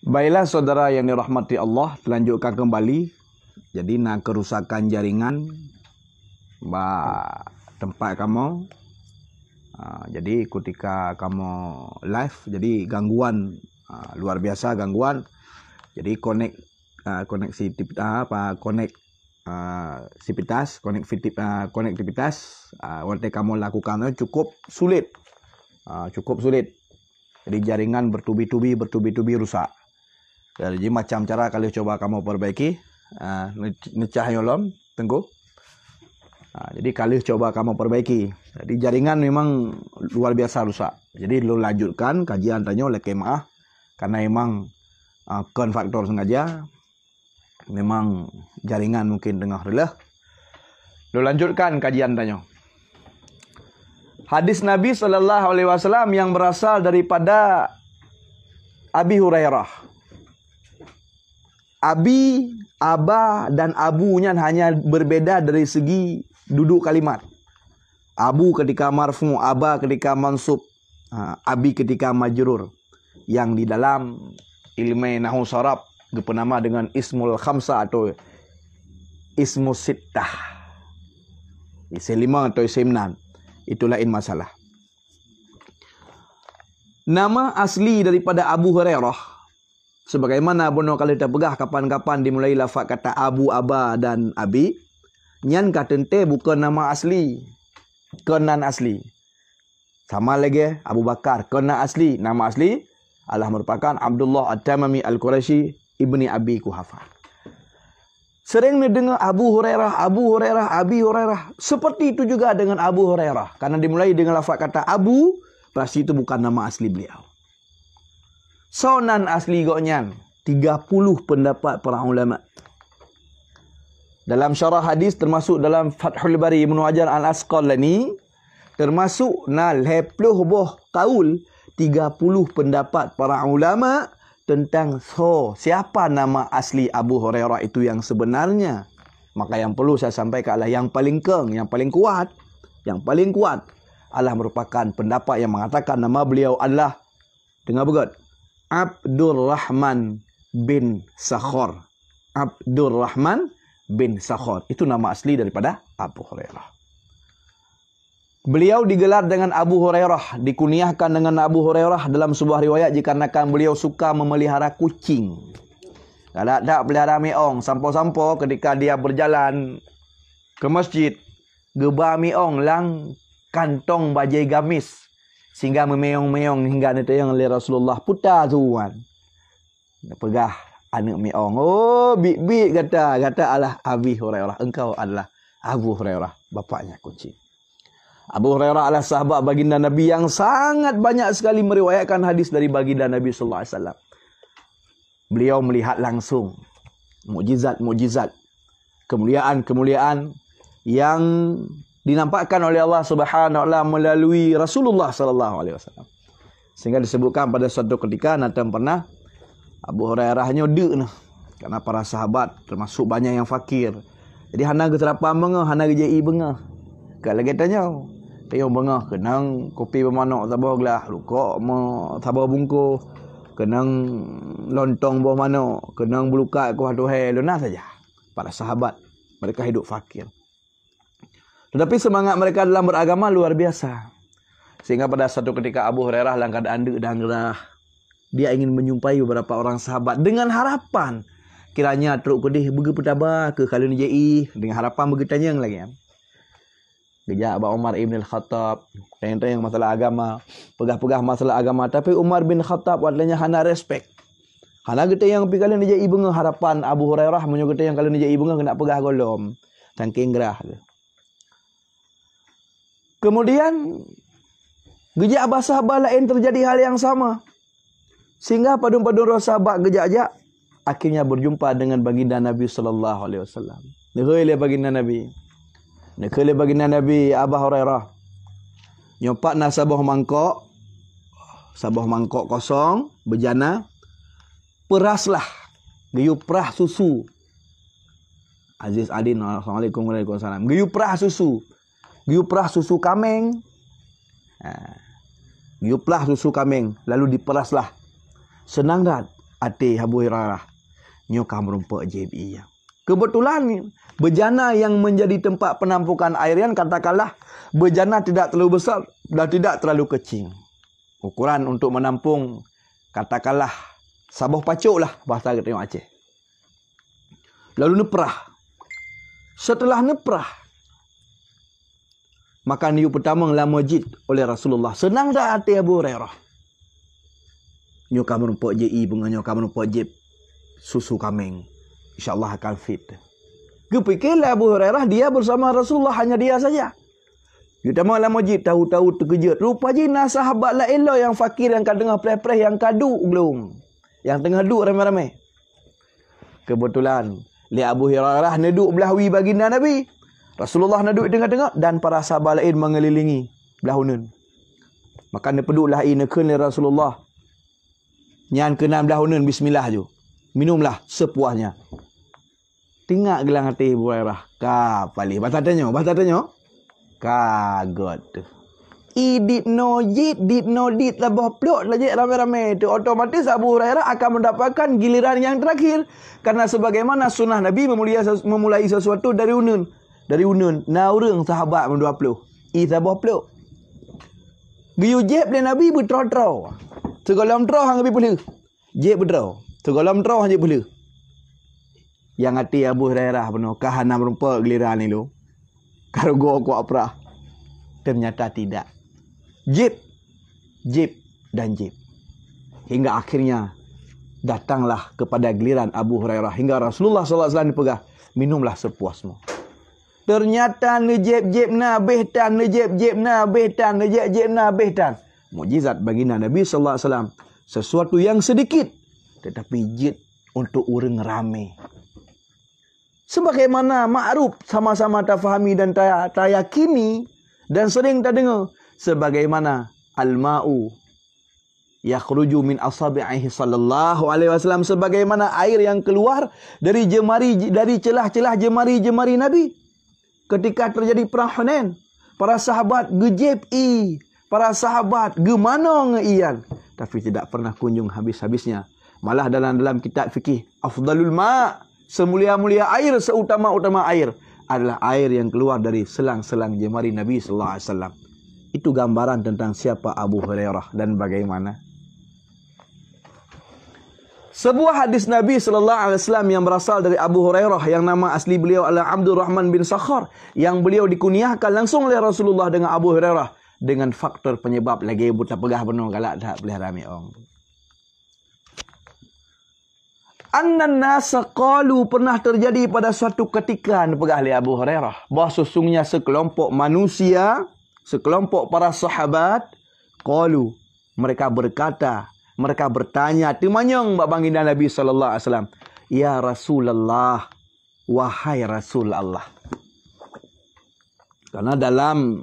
Baiklah saudara yang dirahmati Allah, lanjutkan kembali. Jadi nak kerusakan jaringan tempat kamu. Jadi ketika kamu live, jadi gangguan luar biasa gangguan. Jadi konektivitas waktu kamu lakukan itu cukup sulit. Jadi jaringan bertubi-tubi rusak. Jadi macam cara kalau coba kamu perbaiki, necah yolom tengku. Jadi kalau coba kamu perbaiki, jadi jaringan memang luar biasa rusak. Jadi lu lanjutkan kajian tanya oleh kemaah karena memang faktor sengaja, memang jaringan mungkin tengah relah. Lu lanjutkan kajian tanya. Hadis Nabi SAW yang berasal daripada Abi Hurairah. Abi, Aba dan Abunya hanya berbeda dari segi duduk kalimat. Abu ketika marfu, Aba ketika mansub, Abi ketika majrur. Yang di dalam ilmu nahwu sharaf dipenama dengan ismul khamsah atau ismus sittah. Isim 5 atau isim 6. Itu lain masalah. Nama asli daripada Abu Hurairah, sebagaimana bono kali kita pegah kapan-kapan dimulai lafaz kata Abu, Aba dan Abi, nyan katente bukan nama asli, kenan asli. Sama lagi Abu Bakar, kena asli, nama asli adalah merupakan Abdullah At-Tamami Al-Quraisy ibni Abi Kuhafa. Sering mendengar Abu Hurairah, Abi Hurairah. Seperti itu juga dengan Abu Hurairah. Karena dimulai dengan lafaz kata Abu, pasti itu bukan nama asli beliau. Sonan asli goknyan 30 pendapat para ulama. Dalam syarah hadis termasuk dalam Fathul Bari Ibnu Hajar Al-Asqalani termasuk 20 buah kaul 30 pendapat para ulama tentang siapa nama asli Abu Hurairah itu yang sebenarnya. Maka yang perlu saya sampaikan adalah yang paling kuat adalah merupakan pendapat yang mengatakan nama beliau adalah, dengar betul, Abdurrahman bin Sakhar. Abdurrahman bin Sakhar. Itu nama asli daripada Abu Hurairah. Beliau digelar dengan Abu Hurairah, dikunyahkan dengan Abu Hurairah dalam sebuah riwayat dikarenakan beliau suka memelihara kucing. Kalau tak pelihara meong, sampo-sampo ketika dia berjalan ke masjid, geba meong lang kantong bajai gamis sehingga memeong-meong hingga nanti yang oleh Rasulullah putar tuan. Pegah anak meong. Oh, bik-bik kata Allah Abi Hurairah, engkau adalah Abu Hurairah, bapaknya kucing. Abu Hurairah adalah sahabat baginda Nabi yang sangat banyak sekali meriwayatkan hadis dari baginda Nabi sallallahu alaihi wasallam. Beliau melihat langsung mukjizat-mukjizat, kemuliaan-kemuliaan yang dinampakkan oleh Allah Subhanahu wa taala melalui Rasulullah sallallahu alaihi wasallam. Sehingga disebutkan pada suatu ketika nanti pernah Abu Hurairah nyodek nah, karena para sahabat termasuk banyak yang fakir. Jadi hana ke terapam bengah, hana ke jai bengah. Kalau lagi tanya, tayong bengah kenang kopi bermanok tabah gelas, lukok tabah bungkus, kenang lontong buah manok, kenang belukat kuah tuhai, lunas saja. Para sahabat mereka hidup fakir. Tetapi semangat mereka dalam beragama luar biasa. Sehingga pada satu ketika Abu Hurairah dalam keadaan dek dan gerah, dia ingin menyumpai beberapa orang sahabat dengan harapan kiranya teruk kedih bagi petaba ke kalau ni jai dengan harapan bagi tanyang lagi ya. Gejak Abu Umar Ibn Al-Khattab, tanya-tanya masalah agama, pegah-pegah masalah agama, tapi Umar bin Khattab wadlanya hana respect. Hana kita yang pergi kalian dijai bunga harapan Abu Hurairah menyuruh kita yang kalian dijai bunga kena pegah golom, tangking gerah. Kemudian gejak sahabat lain terjadi hal yang sama. Sehingga padun-padun sahabat gejak-gejak akhirnya berjumpa dengan baginda Nabi sallallahu alaihi wasallam. Nihoi baginda Nabi. Nekele baginda Nabi Abu Hurairah. Nyopak na sabah mangkok kosong, bejana. Peraslah. Gayup perah susu. Aziz Adin, Assalamualaikum warahmatullahi wabarakatuh. Gayup perah susu kameng. Gayup perah susu kameng. Lalu diperaslah. Senang tak? ati Abu Hurairah nyo kamrumpa jeb iya. Kebetulan bejana yang menjadi tempat penampukan air yang katakanlah bejana tidak terlalu besar dan tidak terlalu kecil. Ukuran untuk menampung katakanlah sabuh pacuk lah bahasa kita Aceh. Lalu neprah. Setelah neprah, maka niu pertama la masjid oleh Rasulullah. Senang dah hati Abu Hurairah. Nyo kamu rumput je bunga nyo kamu rumput je susu kambing. InsyaAllah akan fit. Kepikirlah Abu Hurairah dia bersama Rasulullah, hanya dia saja. Pertama la masjid tahu-tahu terkejut. Rupanya sahabat lain lo yang fakir yang kat tengah preh-preh yang kadu belum. Yang tengah duk ramai-ramai. Kebetulan lihat Abu Hurairah neduk belah wi baginda Nabi. Rasulullah neduk di tengah-tengah dan para sahabat lain mengelilingi belah hunun. Maka ne peduklah nekeun Rasulullah. Nyan kena belah hunun bismillah ju. Minumlah sepuasnya. Tingak gelang hati Abu Hurairah. Ka palih bahasa tanya. Kagot tu. Did no dit labah plot lagi ramai-ramai tu. Otomatis Abu Hurairah akan mendapatkan giliran yang terakhir. Karena sebagaimana sunnah Nabi memulai sesuatu dari unun. Na orang sahabat 20. Sabah plot. Biu jeb le Nabi bertrau-trau. Segolam trau hang lebih boleh. Jeb bertrau. Segolam trau hang boleh. Yang hati Abu Hurairah penuh kahanam rupa giliran ni lu. Kargo kuat perah. Ternyata tidak. Jib dan jib. Hingga akhirnya datanglah kepada giliran Abu Hurairah. Hingga Rasulullah SAW dipegah. Minumlah sepuasmu. Ternyata nejib na behtan. Mukjizat baginda Nabi SAW. Sesuatu yang sedikit. Tetapi jib untuk orang ramai. Sebagaimana ma'ruf sama-sama tak fahami dan tak yakini. Dan sering tak dengar. Sebagaimana al-ma'u yakhruju min asabi'ihi sallallahu alaihi wasallam, sebagaimana air yang keluar dari celah-celah jemari Nabi ketika terjadi perang Hunain. Para sahabat gejeb para sahabat gemano ngeian, tapi tidak pernah kunjung habis-habisnya. Malah dalam kitab fikih afdalul ma', semulia-mulia air, seutama-utama air adalah air yang keluar dari selang-selang jemari Nabi sallallahu alaihi wasallam. Itu gambaran tentang siapa Abu Hurairah dan bagaimana. Sebuah hadis Nabi sallallahu alaihi wasallam yang berasal dari Abu Hurairah yang nama asli beliau adalah Abdurrahman bin Sakhar, yang beliau dikunyahkan langsung oleh Rasulullah dengan Abu Hurairah dengan faktor penyebab lagi buta pegah penuh galak tak boleh ramai orang. Annan nasa qalu, pernah terjadi pada suatu ketika pegah oleh Abu Hurairah bahawa sesungguhnya sekelompok manusia, sekelompok para sahabat, qalu, mereka berkata, mereka bertanya, temanyong baginda Nabi sallallahu alaihi wasallam, ya Rasulullah, wahai Rasul Allah. Karena dalam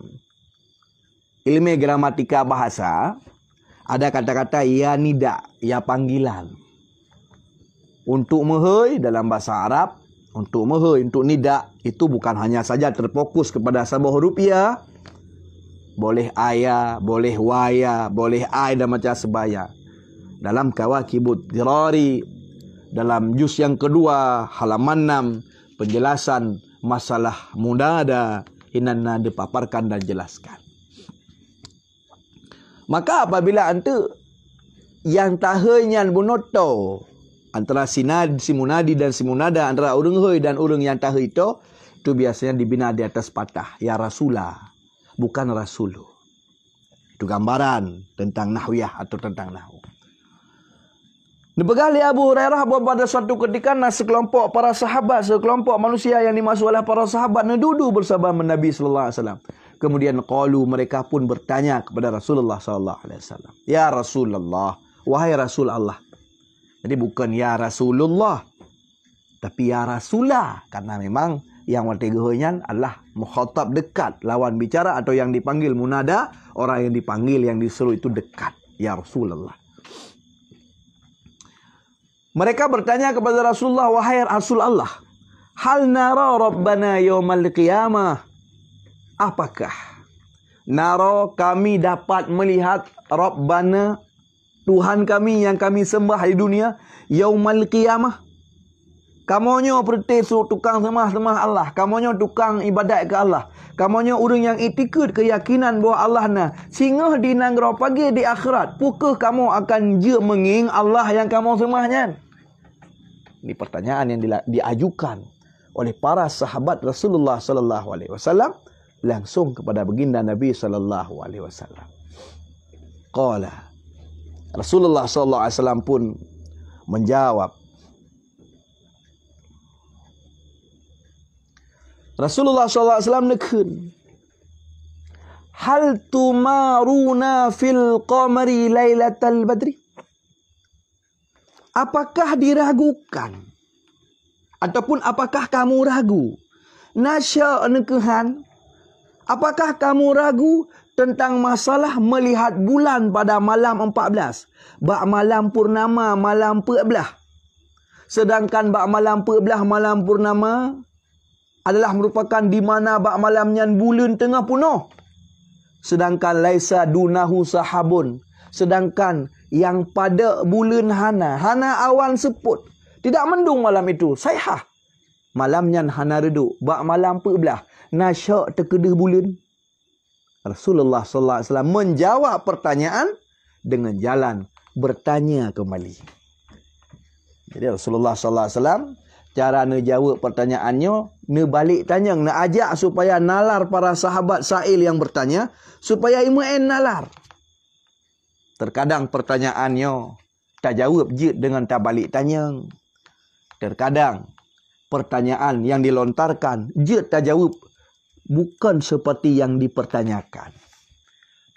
ilmu gramatika bahasa ada kata-kata ya nida, ya panggilan. Untuk mehoi dalam bahasa Arab, untuk mehoi, untuk nida itu bukan hanya saja terfokus kepada sebuah huruf ya. Boleh ayah, boleh waya, boleh ay dan macam sebaya. Dalam Kawakibut Dirari, dalam juz yang kedua, halaman 6, penjelasan masalah munada, inanna dipaparkan dan jelaskan. Maka apabila ante yang tahanyan bunoto, antara si munadi dan si munada, antara orang hoi dan orang yang tahu itu biasanya dibina di atas patah. Ya Rasulah, bukan Rasulu. Itu gambaran tentang nahwiyah atau tentang nahwu. Dipegang oleh Abu Hurairah bahawa pada suatu ketika sekelompok para sahabat, sekelompok manusia yang dimaksud oleh para sahabat duduk bersama Nabi sallallahu alaihi wasallam. Kemudian qalu, mereka pun bertanya kepada Rasulullah sallallahu alaihi wasallam, ya Rasulullah, wahai Rasul Allah. Jadi bukan ya Rasulullah, tapi ya Rasulah, karena memang yang wartigahannya adalah mukhatab dekat, lawan bicara atau yang dipanggil munada, orang yang dipanggil, yang disuruh itu dekat, ya Rasulullah. Mereka bertanya kepada Rasulullah, wahai Rasul Allah, hal nara Rabbana yawmal qiyamah, apakah nara kami dapat melihat Rabbana, Tuhan kami yang kami sembah di dunia, yaumal qiyamah. Kamonyo perti tukang sembah Allah. Kamonyo tukang ibadat ke Allah. Kamonyo orang yang itikad keyakinan bahawa Allah na singgah di nanggro pagi di akhirat. Pukul kamu akan je menging Allah yang kamu sembahnya? Ini pertanyaan yang diajukan oleh para sahabat Rasulullah sallallahu alaihi wasallam langsung kepada baginda Nabi sallallahu alaihi wasallam. Qala, Rasulullah sallallahu alaihi wasallam pun menjawab. Rasulullah sallallahu alaihi wasallam nekun, hal tumaruna fil qamari lailatal badri? Apakah diragukan ataupun apakah kamu ragu? Nasya nekuhan, apakah kamu ragu tentang masalah melihat bulan pada malam 14? Bak malam purnama malam 14. Sedangkan bak malam 14 malam purnama adalah merupakan di mana bak malamnya bulan tengah penuh. Sedangkan laisa dunahu sahabun. Sedangkan yang pada bulan hana awan seput. Tidak mendung malam itu. Sayhah. Malamnya hana redu. Bak malam 14. Nasyak terkedah bulan. Rasulullah sallallahu alaihi wasallam menjawab pertanyaan dengan jalan bertanya kembali. Jadi Rasulullah sallallahu alaihi wasallam cara nak jawab pertanyaannya, nak balik tanya, nak ajak supaya nalar para sahabat sa'il yang bertanya, supaya imu'in nalar. Terkadang pertanyaannya tak jawab je dengan tak balik tanya. Terkadang pertanyaan yang dilontarkan je tak jawab, bukan seperti yang dipertanyakan.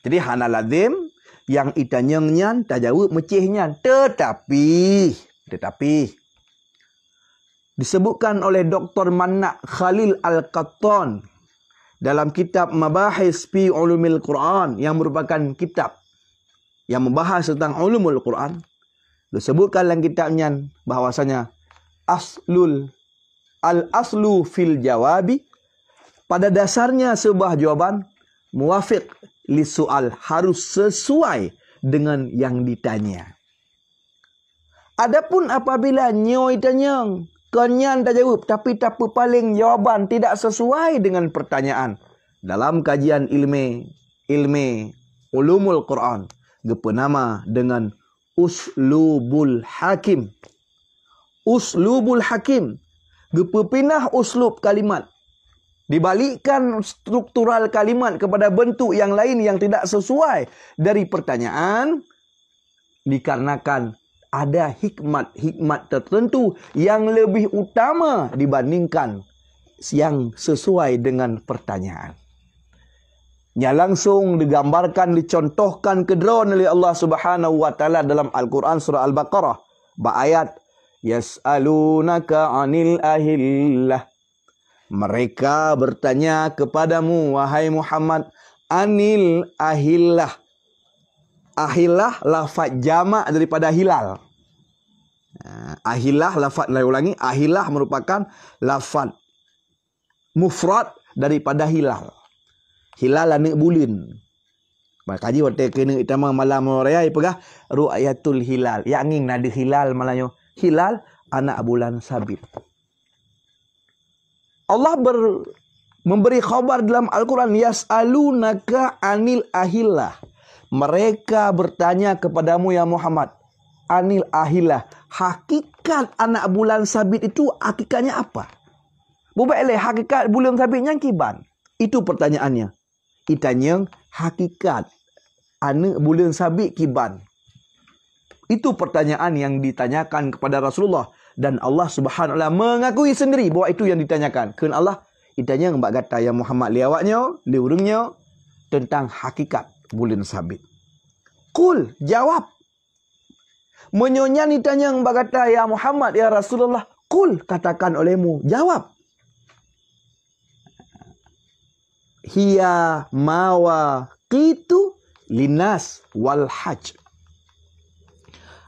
Jadi hana lazim yang itanyangnya tak jawab mecihnya. Tetapi disebutkan oleh Dr. Manna Khalil Al-Qattan dalam kitab Mabahis fi Ulumil Quran yang merupakan kitab yang membahas tentang ulumul Quran. Disebutkan dalam kitabnya bahwasanya al-aslu fil jawabi, pada dasarnya sebuah jawaban muwafiq li soal, harus sesuai dengan yang ditanya. Adapun apabila nyoy tanyang kenyan tak jawab, tapi tak paling jawapan tidak sesuai dengan pertanyaan. Dalam kajian ilmi ulumul Quran, gepenama dengan uslubul hakim. Uslubul hakim. Gepepinah uslub kalimat. Dibalikkan struktural kalimat kepada bentuk yang lain yang tidak sesuai dari pertanyaan. Dikarenakan ada hikmat tertentu yang lebih utama dibandingkan yang sesuai dengan pertanyaan. Yang langsung digambarkan, dicontohkan ke drone oleh Allah Subhanahu wa taala dalam Al-Quran surah Al-Baqarah. Ayat yas'alunaka 'anil ahillah. Mereka bertanya kepadamu wahai Muhammad anil ahillah. Ahillah lafaz jamak daripada hilal. Ahillah lafaz, saya ulangi, ahillah merupakan lafaz mufrad daripada hilal. Hilal anak bulan. Makaji waktu kena itama malam raya pegah ru'yatul hilal. Yang ingin ada hilal malanyo. Hilal anak bulan sabit. Allah memberi khabar dalam Al-Quran, yas'alunaka anil ahillah. Mereka bertanya kepadamu ya Muhammad, anil ahillah. Hakikat anak bulan sabit itu hakikatnya apa? Bubaileh hakikat bulan sabitnya kiban. Itu pertanyaannya. Itanya hakikat anak bulan sabit kiban. Itu pertanyaan yang ditanyakan kepada Rasulullah. Dan Allah Subhanahu wa ta'ala mengakui sendiri bahawa itu yang ditanyakan. Kerana Allah itanya mbak kata ya Muhammad liawaknya, liurungnya tentang hakikat bulan sabit. Qul, jawab. Menyonya ditanya mbak kata ya Muhammad ya Rasulullah. Qul, katakan olehmu, jawab. Hiya mawaqitu linas wal hajj.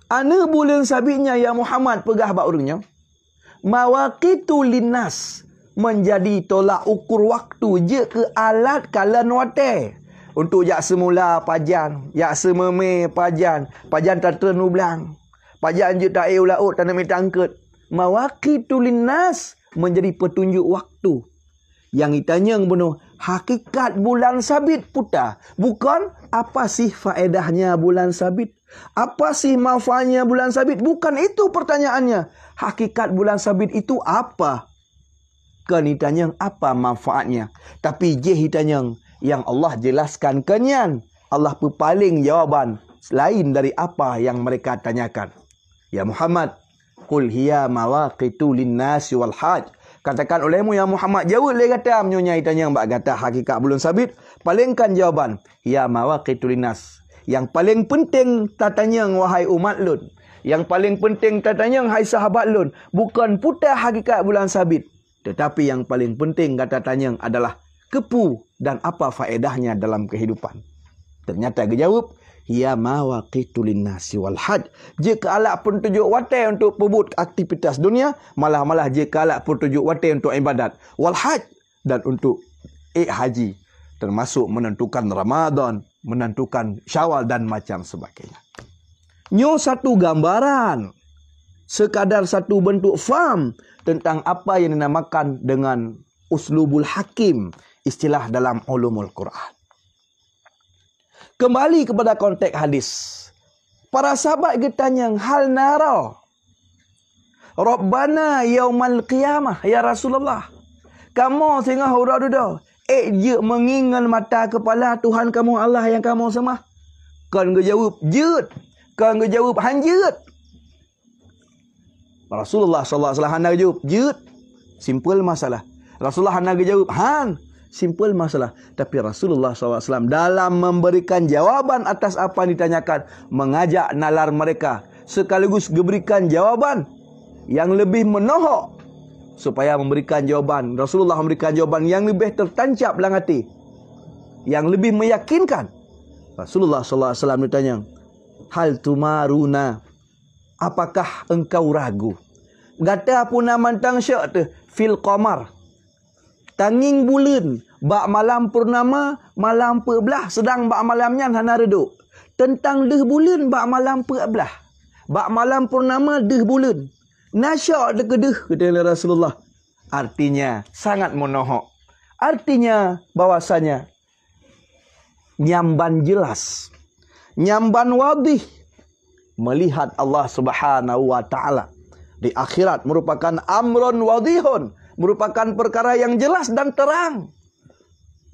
Ana bulan sabitnya ya Muhammad pegah bak urangnya. Mawaqitu linas, menjadi tolak ukur waktu je ke alat kalan wate. Untuk jak semula pajan, jak sememe pajan tak ternublang. Pajan je tak laut tanam tangkut. Mawaqitul linnas menjadi petunjuk waktu. Yang ditanya bunuh hakikat bulan sabit putar. Bukan apa sih faedahnya bulan sabit? Apa sih manfaatnya bulan sabit? Bukan itu pertanyaannya. Hakikat bulan sabit itu apa? Kan ditanya apa manfaatnya? Tapi je ditanya yang Allah jelaskan kenyan. Allah berpaling jawaban lain dari apa yang mereka tanyakan. Ya Muhammad, qul hiya mawaqitu linnasi wal hajj. Katakan olehmu ya Muhammad, jawab le kata menyonyai tanya mbak kata hakikat bulan sabit, palingkan jawaban ya mawaqitu linnas. Yang paling penting tatanya wahai umat lun. Yang paling penting tatanya hai sahabat lun, bukan putar hakikat bulan sabit, tetapi yang paling penting kata tanya adalah kepu dan apa faedahnya dalam kehidupan. Ternyata dia jawab ya mawaqitul linnasi wal hajj. Jika alak pun tujuk watai untuk pebut aktivitas dunia, malah jika alak pun tujuk watai untuk ibadat wal hajj dan untuk haji, termasuk menentukan Ramadan, menentukan Syawal dan macam sebagainya. Nyo satu gambaran, sekadar satu bentuk faham tentang apa yang dinamakan dengan uslubul hakim, istilah dalam ulumul Quran. Kembali kepada konteks hadis. Para sahabat bertanya, hal nara Rabbana yaumal qiyamah ya Rasulullah. Kamu tengah hura-hura je mengingat mata kepala Tuhan kamu Allah yang kamu sembah. Kan dia jawab jut. Kan dia jawab hanjut. Rasulullah sallallahu alaihi wasallam jawab jut. Simple masalah. Rasulullah jawab han. Simple masalah. Tapi Rasulullah SAW dalam memberikan jawaban atas apa yang ditanyakan, mengajak nalar mereka, sekaligus memberikan jawaban yang lebih menohok supaya memberikan jawaban. Rasulullah memberikan jawaban yang lebih tertancap dalam hati, yang lebih meyakinkan. Rasulullah SAW ditanya, hal tumaruna, apakah engkau ragu? Gata puna mantang syak tu fil qamar, tanging bulan, bak malam purnama, malam 14, sedang bak malamnya hana reduk. Tentang deh bulan, bak malam 14. Bak malam purnama, deh bulan. Nasyak dekedeh, kata Rasulullah. Artinya, sangat menohok. Artinya, bahwasanya, nyamban jelas. Nyamban wadih. Melihat Allah Subhanahu wa ta'ala. Di akhirat merupakan amrun wadihun. Merupakan perkara yang jelas dan terang.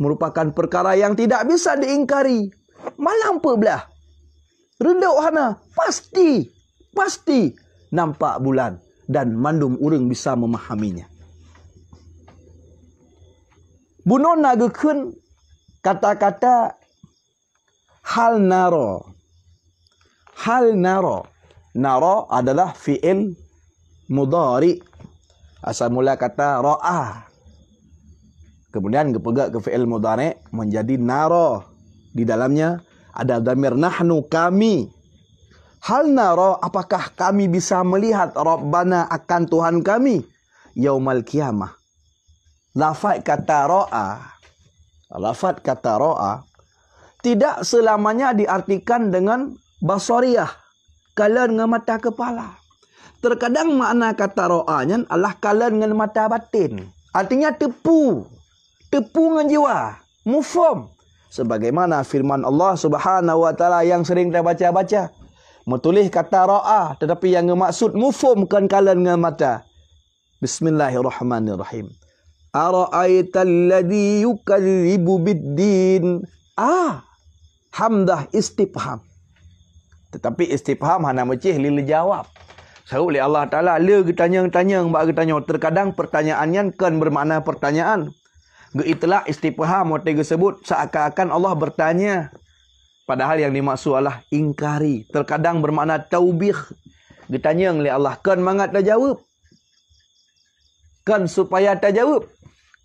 Merupakan perkara yang tidak bisa diingkari. Malam 14. Reduk hana. Pasti nampak bulan. Dan mandum urang bisa memahaminya. Bunon nagekun kata-kata hal naro. Hal naro. Naro adalah fi'il mudhari. Asal mula kata ra'a. Kemudian kepegak ke fi'il mudhari menjadi nara. Di dalamnya ada dhamir nahnu, kami. Hal nara, apakah kami bisa melihat Rabbana akan Tuhan kami yaumal qiyamah. Lafaz kata ra'a tidak selamanya diartikan dengan basariyah, kalian dengan mata kepala. Terkadang makna kata ra'anya adalah kalian dengan mata batin. Artinya tepu dengan jiwa, mufhum. Sebagaimana firman Allah Subhanahu wa taala yang sering kita baca-baca. Metulis kata ra'a tetapi yang maksud mufhumkan kalian dengan mata. Bismillahirrahmanirrahim. Ara'aital ladzi yukadzibu biddin. Hamdah istifham. Tetapi istifham hana mecih lil jawab. Seru oleh Allah Ta'ala, le getanya-tanya, mbak getanya. Terkadang pertanyaannya kan bermakna pertanyaan. Itulah istifham waktu disebut seakan-akan Allah bertanya. Padahal yang dimaksud adalah ingkari. Terkadang bermakna taubih. Getanya oleh Allah, kan mangat tak jawab. Kan supaya tak jawab.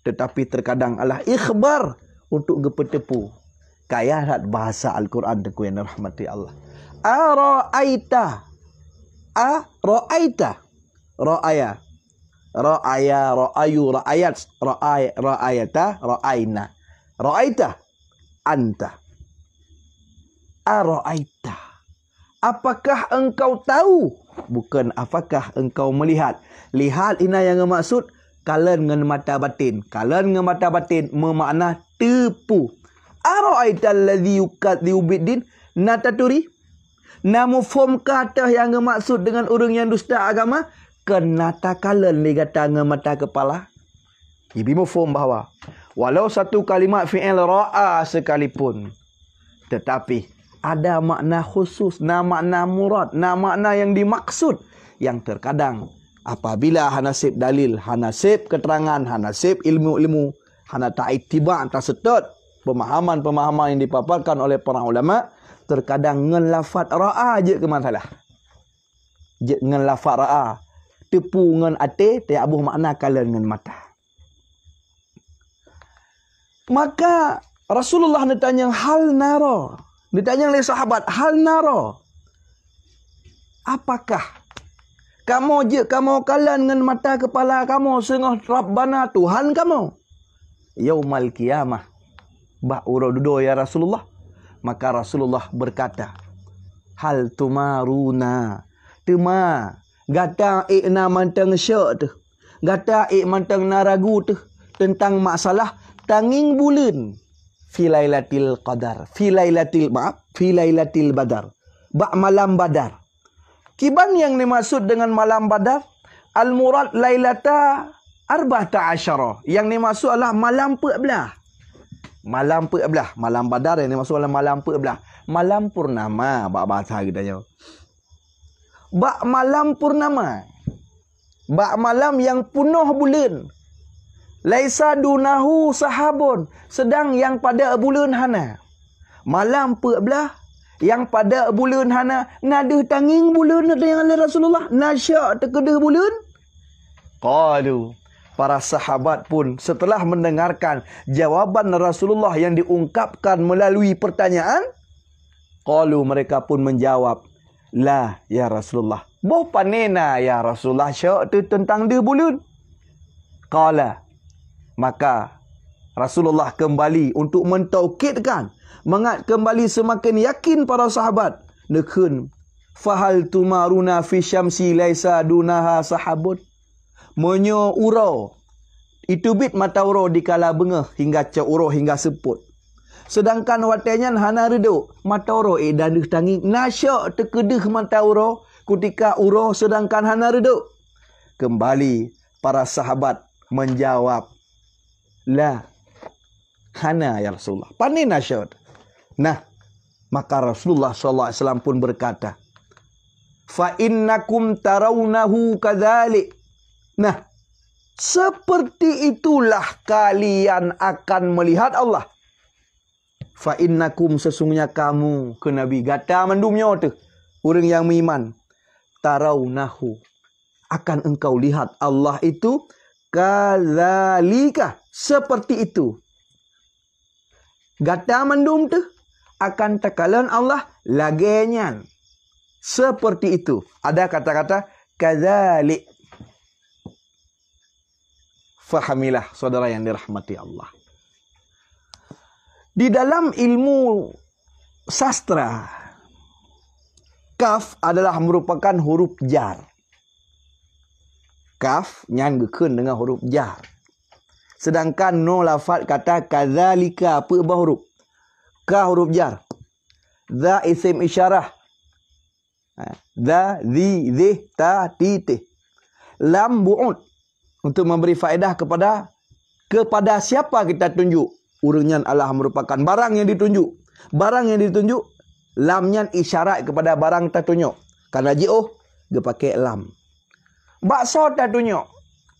Tetapi terkadang adalah ikhbar untuk gepetepu. Kayahat bahasa Al-Quran yang rahmati Allah. Ara'aita. Ra'aita. Ra'aya. Ra'aya, ra'ayu, ra'ayat. Ra'ayata, ra'ayna. Ra'aita. Anta. ara'aita, apakah engkau tahu? Bukan apakah engkau melihat. Lihat ina yang maksud kalen dengan mata batin. Kalen dengan mata batin bermakna tepu. Ara'aita allazi yukadzibu biddin, nataturi. Namu form kata yang maksud dengan orang yang dusta agama, kenata kalen digata dengan mata kepala. Ibi mu form bahawa walau satu kalimat fi'il ra'a sekalipun, tetapi ada makna khusus, makna murad, makna yang dimaksud, yang terkadang apabila hanasib dalil, hanasib keterangan, hanasib ilmu-ilmu, hana ta'itiba' tersetut pemahaman-pemahaman yang dipaparkan oleh para ulama, terkadang ngen lafaz ra'a je ke masalah. Je ngen lafaz ra'a, tepu ngen ate, tiap abuh makna kalen ngen mata. Maka Rasulullah ditanya hal nara. Ditanya oleh sahabat, hal nara, apakah kamu kalian dengan mata kepala kamu sengah Rabbana Tuhan kamu yaumal qiyamah ba'ura dudo ya Rasulullah. Maka Rasulullah berkata, hal tumaruna tuma gata ikna mantang syok tu, gata ik mantang naragu tu tentang masalah tanging bulan fi lailatil qadar, fi lailatil badar, malam badar. Kiban yang dimaksud dengan malam badar, al murad lailata 14, yang dimaksud adalah malam 14. Malam 14, malam badar yang dimaksud adalah malam 14. Malam purnama, bahasa kita nyo. Malam purnama, malam yang penuh bulan. Laisa dunahu sahabun, sedang yang pada bulan hana. Malam 14 yang pada bulan hana, nada tanging bulan yang oleh Rasulullah, nasyak terkedah bulan. Qalu, para sahabat pun setelah mendengarkan jawaban Rasulullah yang diungkapkan melalui pertanyaan, qalu, mereka pun menjawab, la ya Rasulullah, boh panena ya Rasulullah syak tu tentang dia bulan. Qala, maka Rasulullah kembali untuk mentaukidkan, mengat kembali semakin yakin para sahabat. Nekun fahal tumaruna fi syamsi laisa dunaha sahabun. Menyo urau itu bit mata urau di kala bengah hingga ca urau hingga seput. Sedangkan watenya hana reduk mata urau dan tangi nasyak terkedeh mata urau ketika urau sedangkan hana reduk. Kembali para sahabat menjawab, la hana ya Rasulullah, pandai nasyad. Nah, maka Rasulullah SAW pun berkata, fa innakum tarawnahu kadzalik. Nah, seperti itulah kalian akan melihat Allah. Fa innakum, sesungguhnya kamu ke Nabi gata mandumnya tu orang yang beriman, tarawnahu, akan engkau lihat Allah itu kadzalika, seperti itu. Gata mandum tu akan tekalan Allah lagenya seperti itu. Ada kata-kata kadzalik. Fahamilah saudara yang dirahmati Allah. Di dalam ilmu sastra, kaf adalah merupakan huruf jar. Kaf nyanggekeun dengan huruf jar. Sedangkan no lafaz kata kadzalika apa huruf? Ka huruf jar. Za isim isyarah. Za, zi, zih, ta, ti, tih. Lam bu'ud. Untuk memberi faedah kepada siapa kita tunjuk. Urangnya Allah merupakan barang yang ditunjuk. Barang yang ditunjuk, lamnya isyarat kepada barang tertunjuk. Karena ji'uh, dia pakai lam. Bakso tertunjuk.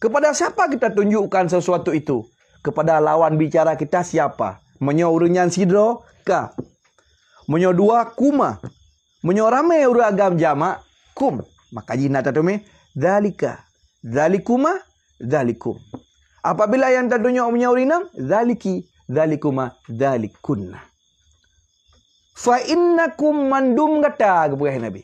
Kepada siapa kita tunjukkan sesuatu itu? Kepada lawan bicara kita siapa? Menyo urangnya sidro, ka. Menyo dua, kuma. Menyo ramai urang agam jamak, kum. Maka jina tertumis, dzalika. Dzalikuma, dzalikum. Apabila yang tertunjuk menyo urinam, dzaliki. Dzalikuma, dzalikunna. Fa innakum mandum kata kepada Nabi.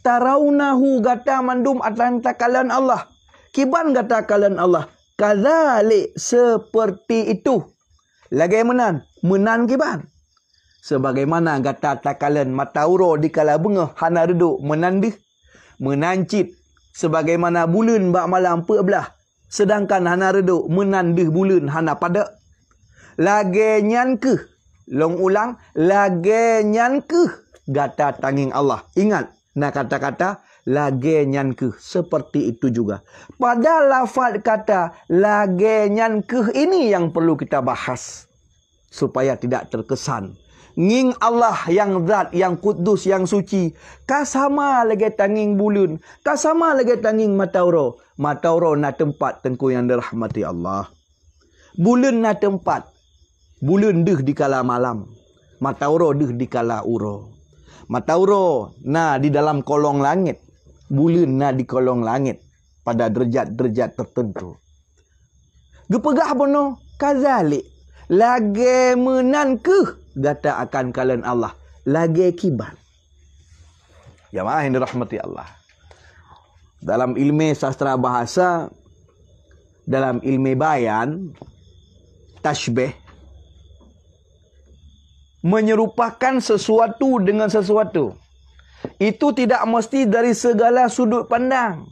Tarawnahu gata mandum atlanta kalian Allah. Kiban gata kalian Allah. Kadzalik, seperti itu. Lagi menan kiban. sebagaimana gata takalan matauro di kala bengah hana reduk menandih menancit sebagaimana bulan bak malam pebelah sedangkan hana reduk menandih bulan hana pada lage nyankeh long ulang lage nyankeh gata tanging Allah. Ingat nak kata-kata lage nyankeh seperti itu juga. Pada lafaz kata lage nyankeh ini yang perlu kita bahas supaya tidak terkesan nging Allah yang zat, yang kudus, yang suci. Kasama lagi tanging bulun, kasama lagi tanging matauro. Matauro na tempat tengku yang dirahmati Allah. Bulun na tempat. Bulun deh di kala malam. Matauro deh di kala uro. Matauro na di dalam kolong langit. Bulun na di kolong langit. Pada derajat-derajat tertentu. Gepegah bono kazalik. Lagi menankeh gata akan kalian Allah. Lagi kiban. Jamaah yang dirahmati Allah. Dalam ilmu sastra bahasa, dalam ilmu bayan, tashbih, menyerupakan sesuatu dengan sesuatu. Itu tidak mesti dari segala sudut pandang.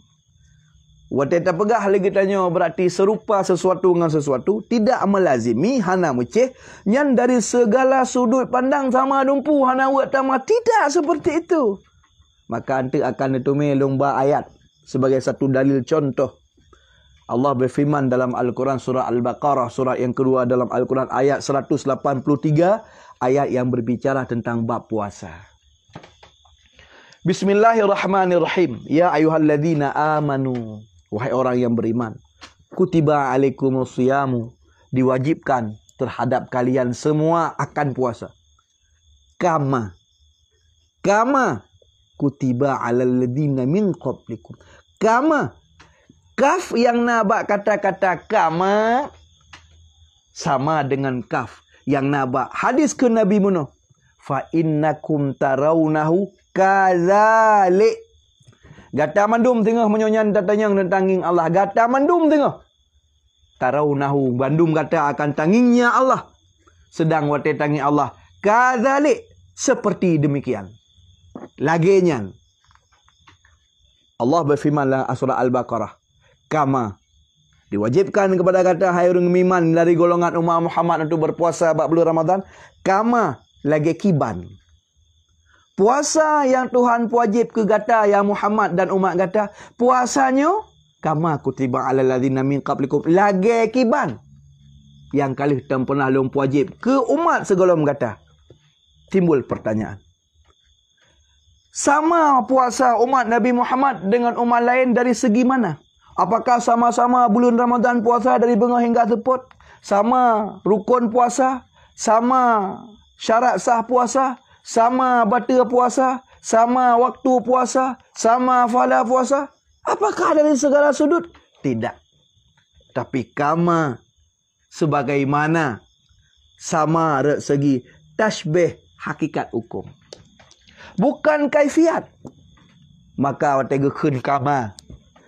Waktu tak pegah lagi tanya berarti serupa sesuatu dengan sesuatu. Tidak melazimi hana meceh. Yang dari segala sudut pandang sama dumpu hana buat tamah. Tidak seperti itu. Maka nanti akan ditumai lomba ayat. Sebagai satu dalil contoh. Allah berfirman dalam Al-Quran surah Al-Baqarah. Surah yang kedua dalam Al-Quran ayat 183. Ayat yang berbicara tentang bab puasa. Bismillahirrahmanirrahim. Ya ayuhalladzina amanu. Wahai orang yang beriman, kutiba alaikumusyamu, diwajibkan terhadap kalian semua akan puasa. Kama kutiba alal ladzina min qablikum. Kama, kaf yang nabak kata-kata kama sama dengan kaf yang nabak hadis ke Nabi Muhammad. Fa innakum tarawnahu kadzalik. Gata mandum tengah menyonyan tatanyang dan tanging Allah. Gata mandum tengah. Tarawnahu. Bandum kata akan tangingnya Allah. Sedang wate tanging Allah. Kadzalik. Seperti demikian. Laginya. Allah berfirman dalam surah Al-Baqarah. Kama. Diwajibkan kepada kata hai orang iman dari golongan umat Muhammad untuk berpuasa bab bulan Ramadan. Kama. Lagi kiban. Puasa yang Tuhan wajib ke gata ya Muhammad dan umat gata. Puasanya kama kutiba alal ladzina min qablikum. Lagi kiban. Yang kali tak pernah lom wajib ke umat segala gata. Timbul pertanyaan. Sama puasa umat Nabi Muhammad dengan umat lain dari segi mana? Apakah sama-sama bulan Ramadan puasa dari bengah hingga teput? Sama rukun puasa? Sama syarat sah puasa? Sama bata puasa, sama waktu puasa, sama fala puasa. Apakah dari segala sudut? Tidak. Tapi kama sebagaimana sama dari segi tashbih hakikat hukum. Bukan kaifiat. Maka wategekeun kama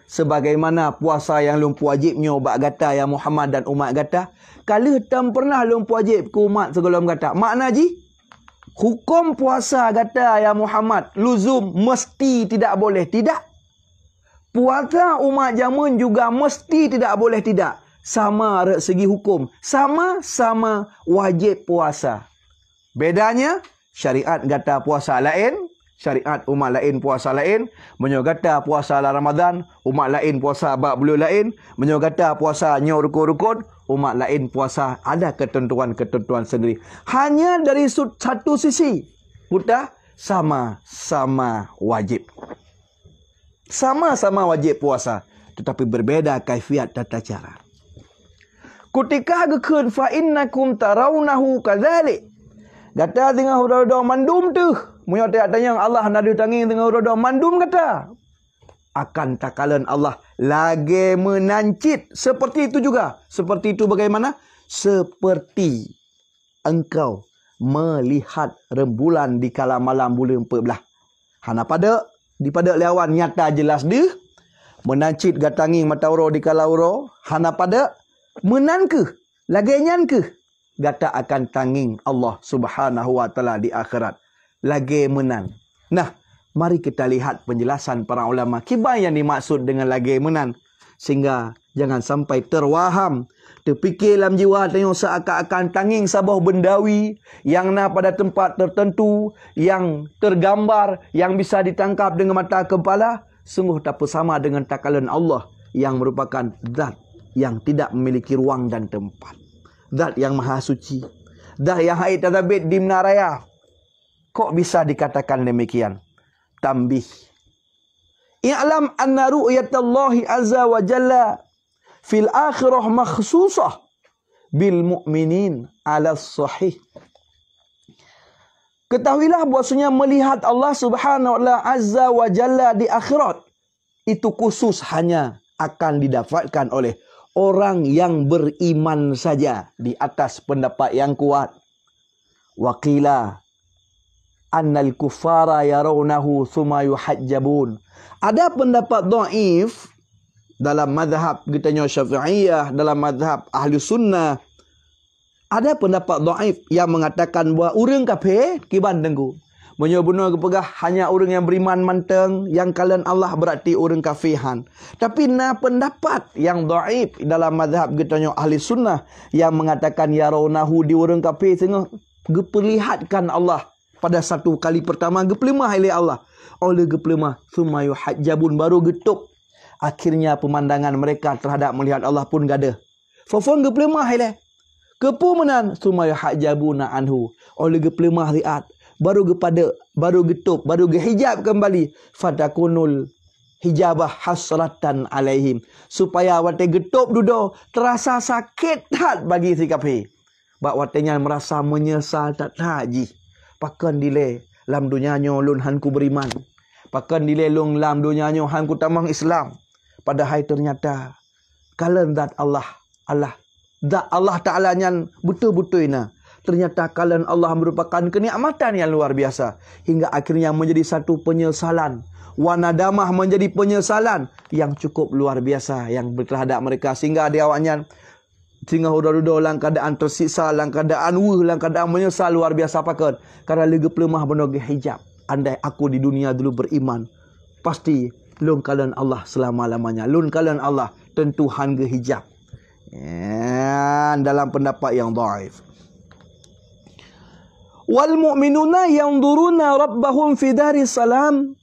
sebagaimana puasa yang lumpu wajibnya bak gata yang Muhammad dan umat gata, kala tam pernah lumpu wajib ke umat segala gata. Makna ji hukum puasa kata ya Muhammad luzum mesti tidak boleh tidak. Puasa umat zaman juga mesti tidak boleh tidak. Sama dari segi hukum. Sama-sama wajib puasa. Bedanya syariat kata puasa lain. Syariat umat lain puasa lain. Menyokata puasa Ramadan. Umat lain puasa bab bulan lain. Menyokata puasa rukun-rukun. Umat lain puasa ada ketentuan-ketentuan sendiri. Hanya dari satu sisi. Kita sama-sama wajib. Sama-sama wajib puasa. Tetapi berbeza kaifiat tata cara. Kutika gekun fa innakum tarawnahu kadzalik. Kata tengah hurada mandum tu. Munyo tak tanya Allah nak ditanging tengah hurada mandum kata. Akan takalan Allah lagi menancit. Seperti itu juga. Seperti itu bagaimana? Seperti engkau melihat rembulan di kala malam bulan 14. Hana pada lawan nyata jelas dia. Menancit gatanging matauro di kala uro. Hana pada menan ke? Lagi nyan ke? gata akan tanging Allah Subhanahu wa taala di akhirat. Lagi menan. Nah, mari kita lihat penjelasan para ulama kibar yang dimaksud dengan lagi menan, sehingga jangan sampai terwaham, terfikir dalam jiwa tengok seakan-akan tanging sabah bendawi yang pada tempat tertentu, yang tergambar, yang bisa ditangkap dengan mata kepala. Sungguh tak sama dengan takalan Allah yang merupakan zat yang tidak memiliki ruang dan tempat. Zat yang maha suci. Zat yang haid tadabit di menaraya. Kok bisa dikatakan demikian? Tambih. I'lam anna ru'yatallahi azza wa jalla fil akhirah makhsusah bil mu'minin ala sahih. Ketahuilah bahwasanya melihat Allah Subhanahu wa taala azza wa jalla di akhirat itu khusus hanya akan didapatkan oleh orang yang beriman saja di atas pendapat yang kuat. Waqila annal kuffara yarawnahu thumma yuhajjabun. Ada pendapat dhaif dalam mazhab kitanya Syafi'iyah, dalam mazhab Ahli Sunnah. Ada pendapat dhaif yang mengatakan bahawa orang kafir kiban dengku. Menyebutnya kepegah hanya orang yang beriman manteng, yang kalian Allah berarti orang kafihan. Tapi pendapat yang dhaif dalam mazhab kitanya Ahli Sunnah yang mengatakan yarawnahu di orang kafir tengah geperlihatkan Allah pada satu kali pertama gepelimah oleh Allah. Oleh gepelimah summa yuhajjabun baru getuk. Akhirnya pemandangan mereka terhadap melihat Allah pun gada. Fafon gepelimah oleh kepumenan summa yuhajjabuna anhu. Oleh gepelimah riat baru getup, baru gehijab kembali. Fatakunul hijabah hasratan alaihim. Supaya wate getup dudo terasa sakit hat bagi si kafir. Bak watenya merasa menyesal tak haji. Pakan dile lam dunianyo lun hanku beriman. Pakan dile lung lam dunianyo hanku tamang Islam. Padahal ternyata kalian zat Allah zat Allah Ta'ala yang betul-betul ina. Ternyata kalian Allah merupakan kenikmatan yang luar biasa. Hingga akhirnya menjadi satu penyesalan. Wanadamah menjadi penyesalan yang cukup luar biasa yang terhadap mereka. Sehingga dia awaknya sehingga huda-huda dalam keadaan tersiksa, dalam keadaan dalam keadaan menyesal luar biasa pakan. Karena lega pelemah benogi hijab. Andai aku di dunia dulu beriman, pasti lun kalian Allah selama-lamanya. Lun kalian Allah tentu hangga hijab. Dalam pendapat yang dhaif. Wal mu'minuna yanzuruna rabbahum fi daris salam.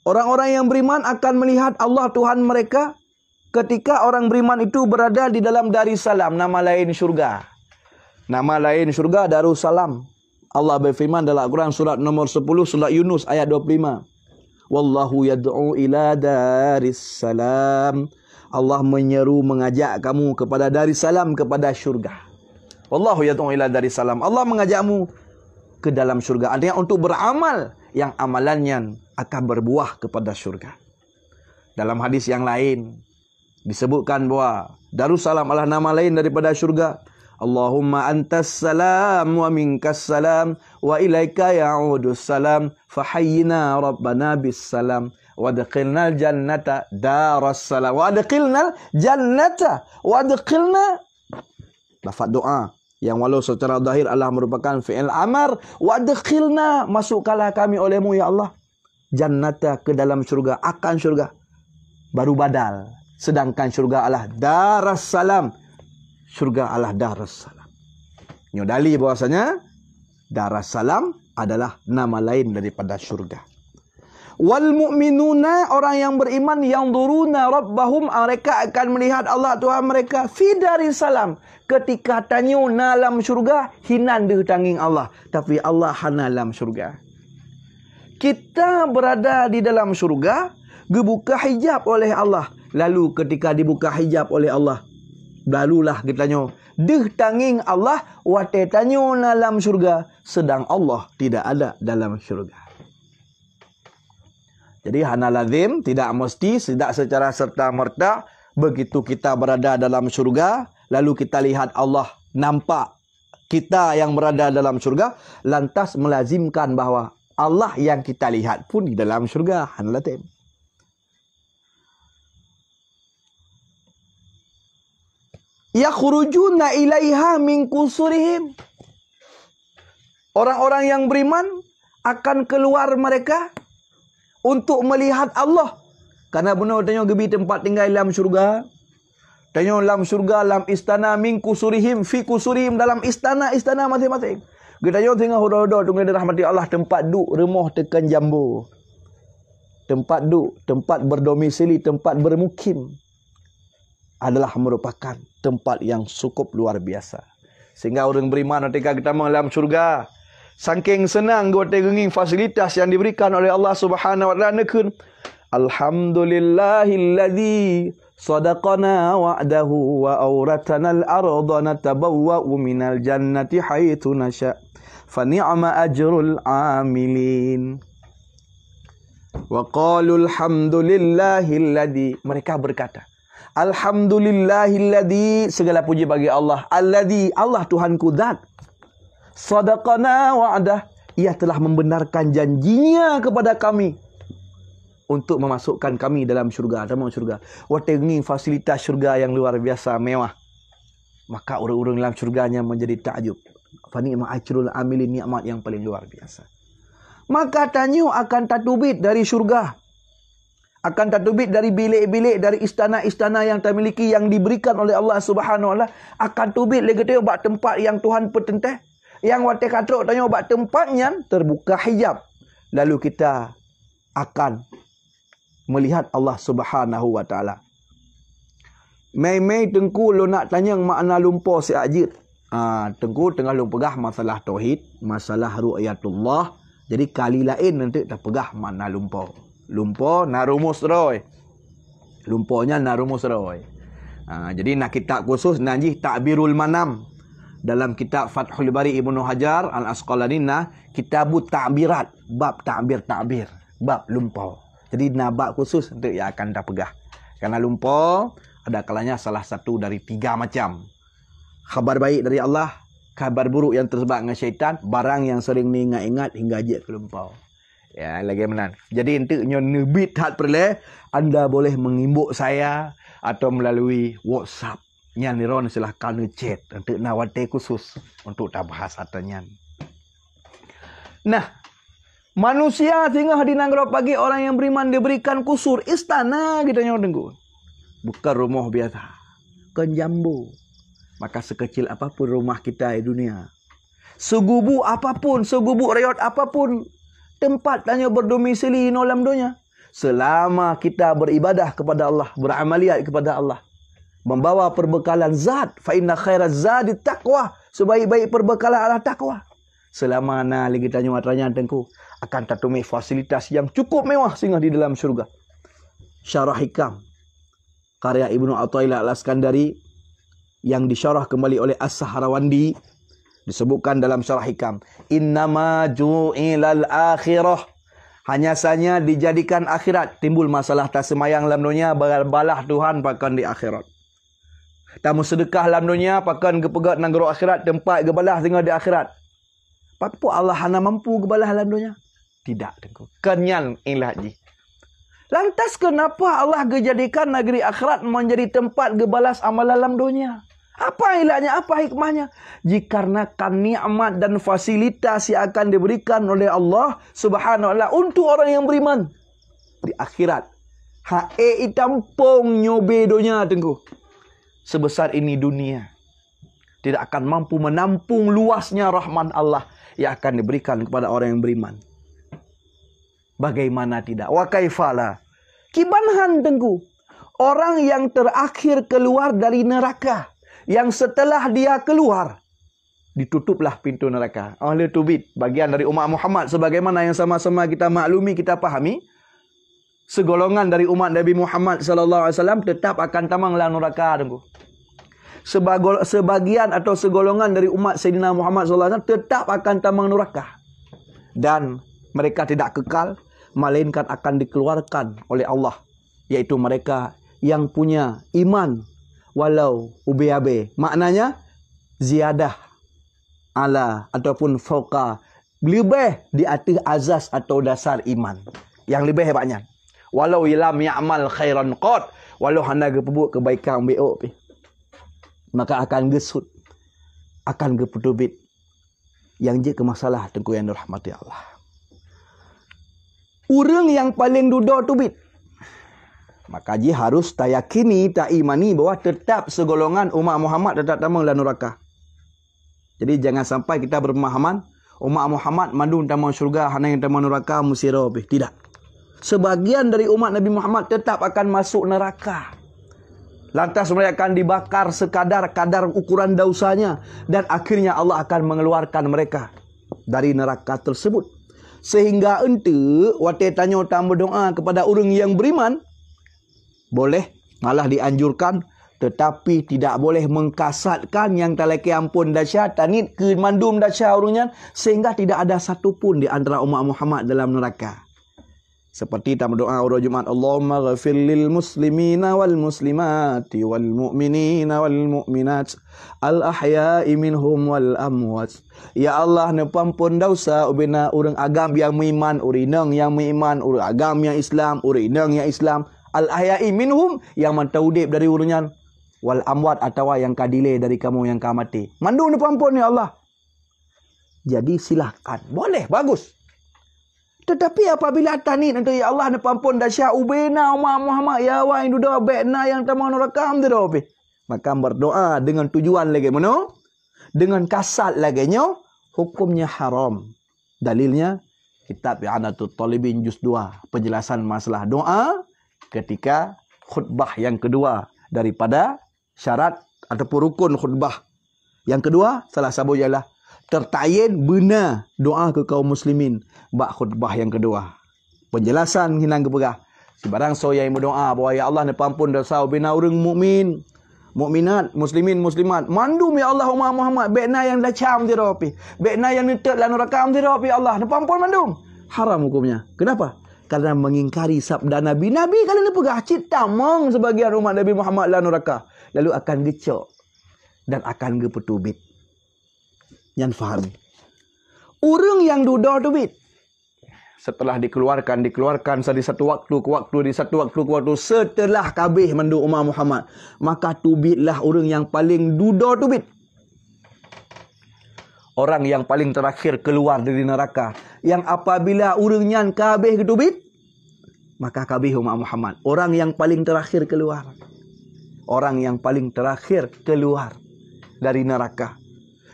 Orang-orang yang beriman akan melihat Allah Tuhan mereka ketika orang beriman itu berada di dalam Darussalam, nama lain syurga. Nama lain syurga Darussalam. Allah berfirman dalam Al-Quran surat nomor 10 surat Yunus ayat 25. Wallahu yad'u ila Darussalam. Allah menyeru mengajak kamu kepada Darussalam, kepada syurga. Wallahu yad'u ila Darussalam. Allah mengajakmu ke dalam syurga. Artinya untuk beramal yang amalannya akan berbuah kepada syurga. Dalam hadis yang lain disebutkan bahawa Darussalam adalah nama lain daripada syurga. Allahumma antas salam wa minkas salam wa ilaika ya'udus salam fahayyina rabbana bis salam wa adkhilnal jannata daras salam wa adkhilnal jannata wa adkhilna. Lafaz doa yang walau secara zahir Allah merupakan fi'il amar. Wa adkhilna, masukkanlah kami olehmu ya Allah jannata, ke dalam syurga, akan syurga. Baru badal. Sedangkan syurga Allah Darussalam. Syurga Allah Darussalam. Nyodali bahwasanya Darussalam adalah nama lain daripada syurga. Wal mu'minuna, orang yang beriman, yang duruna rabbahum, mereka akan melihat Allah Tuhan mereka fi Darussalam. Ketika tanyo dalam syurga, hinan ditanging Allah. Tapi Allah hana dalam syurga. Kita berada di dalam syurga, dibuka hijab oleh Allah. Lalu ketika dibuka hijab oleh Allah, barulah kita tanyo ditanging Allah, wate tanyo dalam syurga, sedang Allah tidak ada dalam syurga. Jadi hana lazim, tidak mesti, tidak secara serta-merta begitu kita berada dalam syurga, lalu kita lihat Allah, nampak kita yang berada dalam syurga, lantas melazimkan bahawa Allah yang kita lihat pun di dalam syurga. Hana lazim. Yakhrujuna ilaiha min kusurihim. Orang-orang yang beriman akan keluar mereka untuk melihat Allah. Karena benar tanya gebi tempat tinggal dalam syurga. Tanya dalam syurga, dalam istana min kusurihim, fi kusurihim, dalam istana-istana masing-masing. Kita tanya tengah hodoh-hodoh tunggu dirahmati Allah, tempat duk remah tekan jambu. Tempat duk, tempat berdomisili, tempat bermukim adalah merupakan tempat yang cukup luar biasa. Sehingga orang beriman ketika kita dalam syurga, saking senang gote genging fasilitas yang diberikan oleh Allah Subhanahu wa taala nekun. Alhamdulillahilladzi sadaqana wa'dahu wa awratana al-ardha natabawwa'u minal jannati haitsu nasha. Fa ni'ma ajrul 'amilin. Wa qalu alhamdulillahilladzi, mereka berkata, alhamdulillahilladzi, segala puji bagi Allah, alladzi, Allah Tuhanku zat, sadaqana wa'dah, ia telah membenarkan janjinya kepada kami untuk memasukkan kami dalam syurga, dalam syurga. Watengi fasilitas syurga yang luar biasa mewah. Maka orang-orang dalam syurganya menjadi takjub. Fa ni'ma ajrul amilin, nikmat yang paling luar biasa. Maka tanyu akan tatubit dari syurga. Akan tatubit dari bilik-bilik, dari istana-istana yang termiliki, yang diberikan oleh Allah Subhanahu wa taala. Akan tubit lagi tu buat tempat yang Tuhan pertenteh. Yang wate katrok tanya buat tempatnya terbuka hijab. Lalu kita akan melihat Allah Subhanahu wa taala. Mai-mai tengku lo nak tanya makna lumpur si ajit. Tengku tengah lu pegah masalah tauhid, masalah ru'yatullah. Jadi kali lain nanti tak pegah makna lumpur. Lumpur nak rumus roy. Lumpurnya nak rumus roy. Jadi nak kitab khusus najih Ta'birul Manam. Dalam kitab Fathul Bari Ibnu Hajar Al-Asqalani kitabut ta'birat, bab ta'bir, bab lumpur. Jadi nak bab khusus untuk yang akan dah pegah. Karena lumpur ada kalanya salah satu dari 3 macam. Khabar baik dari Allah, khabar buruk yang tersebar dengan syaitan, barang yang sering diingat-ingat hingga ajak ke lumpur. Ya, lagi menan. Jadi untuk nebit hat perle, anda boleh mengimbuk saya atau melalui WhatsApp. Nyan niron silahkan chat untuk nawate khusus untuk tak bahas atanya. Nah, manusia tinggal di Nanggro pagi, orang yang beriman diberikan kusur istana kita nyawa tenggu. Bukan rumah biasa. Kan jambu. Maka sekecil apapun rumah kita di dunia, segubu apapun, segubu riot apapun, tempat tanya berdomisili dalam dunia, selama kita beribadah kepada Allah, beramaliat kepada Allah, membawa perbekalan zat, fa inna khairaz zadi taqwa, sebaik-baik perbekalan adalah takwa. Selama lagi tanya matanya tengku akan tatumi fasilitas yang cukup mewah sehingga di dalam syurga. Syarah Hikam karya Ibnu Athaillah Al-Iskandari yang disyarah kembali oleh As-Sahrawandi, disebutkan dalam Syarah Hikam, innama ju'ilal akhirah, hanya saja dijadikan akhirat. Timbul masalah tak semayang dalam dunia, balah Tuhan pakan di akhirat. Tamu sedekah dalam dunia, pakan kepegat nanggro akhirat, tempat kebalah tinggal di akhirat. Apa Allah hana mampu kebalah dalam dunia? Tidak, tengku. Kenyal ilah ji. Lantas kenapa Allah jadikan negeri akhirat menjadi tempat gebalas amal dalam dunia? Apa ilahnya? Apa hikmahnya? Dikarenakan nikmat dan fasilitas yang akan diberikan oleh Allah Subhanahu wa taala untuk orang yang beriman di akhirat. Hae itampung nyobe dunia tengku. Sebesar ini dunia tidak akan mampu menampung luasnya rahmat Allah yang akan diberikan kepada orang yang beriman. Bagaimana tidak? Wa kaifala. Kibanhan tengku. Orang yang terakhir keluar dari neraka, yang setelah dia keluar ditutuplah pintu neraka. Oleh tubit bagian dari umat Muhammad, sebagaimana yang sama-sama kita maklumi, kita pahami, segolongan dari umat Nabi Muhammad sallallahu alaihi wasallam tetap akan tamang dalam neraka tengku. Sebagian atau segolongan dari umat Sayyidina Muhammad sallallahu alaihi wasallam tetap akan tamang neraka. Dan mereka tidak kekal, melainkan akan dikeluarkan oleh Allah, yaitu mereka yang punya iman walau ubiabe, maknanya ziyadah ala ataupun fauqa, lebih di atas azas atau dasar iman yang lebih hebatnya. Walau ilam ya'mal khairan qad, walau hendak berbuat kebaikan beok pi. maka akan gesut, akan gepetubit. Yang je ke masalah tengku yang dirahmati Allah. Urang yang paling duda tubit, maka je harus tak yakini, tak imani bahawa tetap segolongan umat Muhammad tetap tamang dalam neraka. Jadi jangan sampai kita berpemahaman umat Muhammad mandung tamang syurga, hanya yang tamang neraka musira lebih. Tidak. Sebagian dari umat Nabi Muhammad tetap akan masuk neraka. Lantas mereka akan dibakar sekadar kadar ukuran dosanya, dan akhirnya Allah akan mengeluarkan mereka dari neraka tersebut. Sehingga ente waktu tanya tambah doa kepada orang yang beriman, boleh, malah dianjurkan, tetapi tidak boleh mengkasatkan yang talaki ampun dahsyat tanit ke mandum dahsyat orangnya, sehingga tidak ada satu pun di antara umat Muhammad dalam neraka. Seperti dalam doa orang Jumat, Allahumma ghafir lil muslimina wal muslimati wal mu'minina wal mu'minat al ahya'i minhum wal amwat. Ya Allah, nepampun dosa ubina urang agam yang beriman, urinang yang beriman, urang agam yang Islam, urinang yang Islam, al ahya'i minhum yang mantaudib dari urunyan, wal amwat atau yang kadile dari kamu yang kamati. Mandu nepampun ya Allah. Jadi silahkan, boleh, bagus. Tetapi apabila tani nanti ya Allah nepampun dahsyat ubena umat Muhammad ya wa induda bekna yang tamang neraka amdira be. Maka berdoa dengan tujuan lagi mana? Dengan kasat lagi nya hukumnya haram. Dalilnya kitab I'anatul Talibin juz 2, penjelasan masalah doa ketika khutbah yang kedua daripada syarat ataupun rukun khutbah. Yang kedua salah satu ialah tertayin benar doa ke kaum muslimin bak khutbah yang kedua. Penjelasan hinang kepegah. Sebarang so yang berdoa bahawa ya Allah nepampun dosa bina urang mukmin, mukminat, muslimin, muslimat. Mandum ya Allah umat Muhammad bekna yang dacam ti ropi. Bekna yang netek lan neraka ti ropi Allah nepampun mandum. Haram hukumnya. Kenapa? Karena mengingkari sabda Nabi. Nabi kalau nepegah cita mong sebagian umat Nabi Muhammad lan neraka. Lalu akan gecok dan akan gepetubit. Yang fahami. Orang yang duda tubit setelah dikeluarkan dari satu waktu ke waktu, setelah kabeh mandu umat Muhammad, maka tubitlah orang yang paling duda tubit. Orang yang paling terakhir keluar dari neraka, yang apabila orangnya kabeh ketubit, maka kabeh umat Muhammad. Orang yang paling terakhir keluar. Orang yang paling terakhir keluar dari neraka.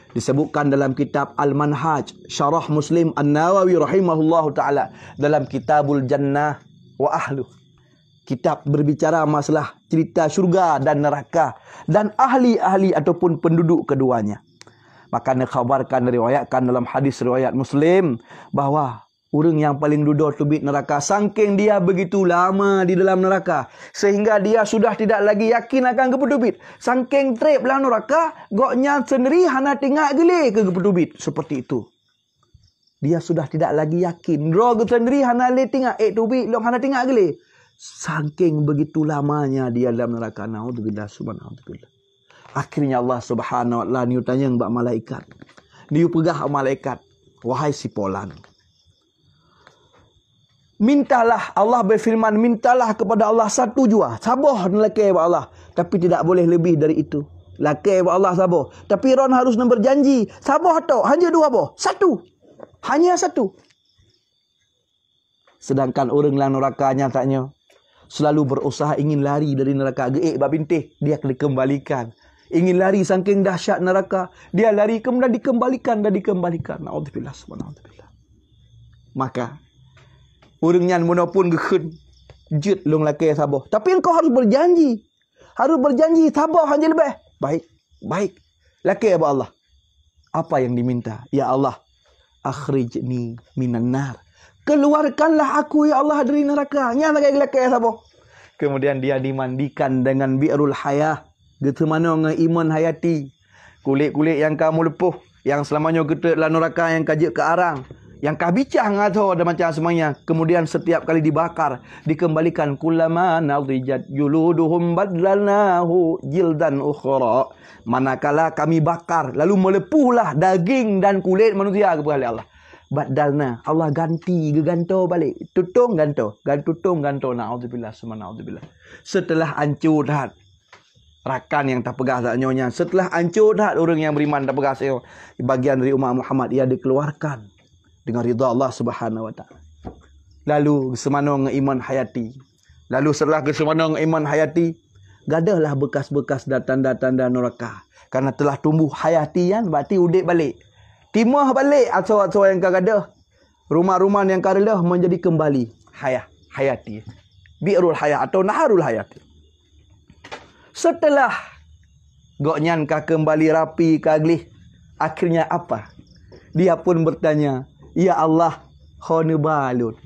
Disebutkan dalam kitab Al-Manhaj Syarah Muslim An-Nawawi rahimahullahu ta'ala, dalam Kitabul Jannah wa Ahlu. Kitab berbicara masalah cerita syurga dan neraka dan ahli-ahli ataupun penduduk keduanya. Maka dikhabarkan, diriwayatkan dalam hadis riwayat Muslim bahawa orang yang paling duda tubit neraka, saking dia begitu lama di dalam neraka sehingga dia sudah tidak lagi yakin akan kepetubit. Saking trip dalam neraka, goknya sendiri hana tinggal gele ke kepetubit. Seperti itu. Dia sudah tidak lagi yakin. Roh sendiri hana le tinggal tubit, long hana tinggal gele. Saking begitu lamanya dia dalam neraka. Naudzubillah subhanallah. Akhirnya Allah Subhanahu wa taala niu tanya mbak malaikat. Niu pegah malaikat, wahai si polan, mintalah, Allah berfirman, mintalah kepada Allah satu jua. Sabar laki kepada Allah. Tapi tidak boleh lebih dari itu. Laki kepada Allah sabar. Tapi ron harus berjanji. Sabar atau hanya dua boh. Satu. Hanya satu. Sedangkan orang dalam neraka nyatanya selalu berusaha ingin lari dari neraka. Geek babintih. Dia dikembalikan. Ingin lari saking dahsyat neraka. Dia lari kemudian dikembalikan dan dikembalikan. Na'udzubillah subhanallah. Maka orangnya munapun gekun jut long laki sabar. Tapi engkau harus berjanji. Harus berjanji sabar hanya lebih. Baik. Laki kepada Allah. Apa yang diminta? Ya Allah, akhrijni minan nar. Keluarkanlah aku ya Allah dari neraka. Nya laki sabar. Kemudian dia dimandikan dengan bi'rul hayah. Gitu mana iman hayati. Kulit-kulit yang kamu lepuh, yang selamanya kita dalam neraka, yang kajik ke arang, yang kabicah ngato dan macam semuanya. Kemudian setiap kali dibakar, dikembalikan kullama nadijat juluduhum badlalnahu jildan ukhra. Manakala kami bakar, lalu melepuhlah daging dan kulit manusia kepada Allah. Badalna, Allah ganti, geganto balik. Tutung ganto, gantutung ganto. Na'udzubillah, subhanallah. Setelah hancur dah, Rakan yang tak pegah tak nyonya. Setelah hancur dah orang yang beriman tak pegah saya. Bagian dari umat Muhammad ia dikeluarkan dengan ridha Allah Subhanahu wa taala. Lalu semana iman hayati. Lalu setelah semana iman hayati, gadahlah bekas-bekas dan tanda-tanda neraka. Karena telah tumbuh hayati kan, berarti udik balik. Timah balik atau yang kagadah. Rumah-rumah yang karelah menjadi kembali hayati. Bi'rul hayat atau naharul hayati. Setelah goknyan ka kembali rapi kaglih, akhirnya apa? Dia pun bertanya, ya Allah, khona balun.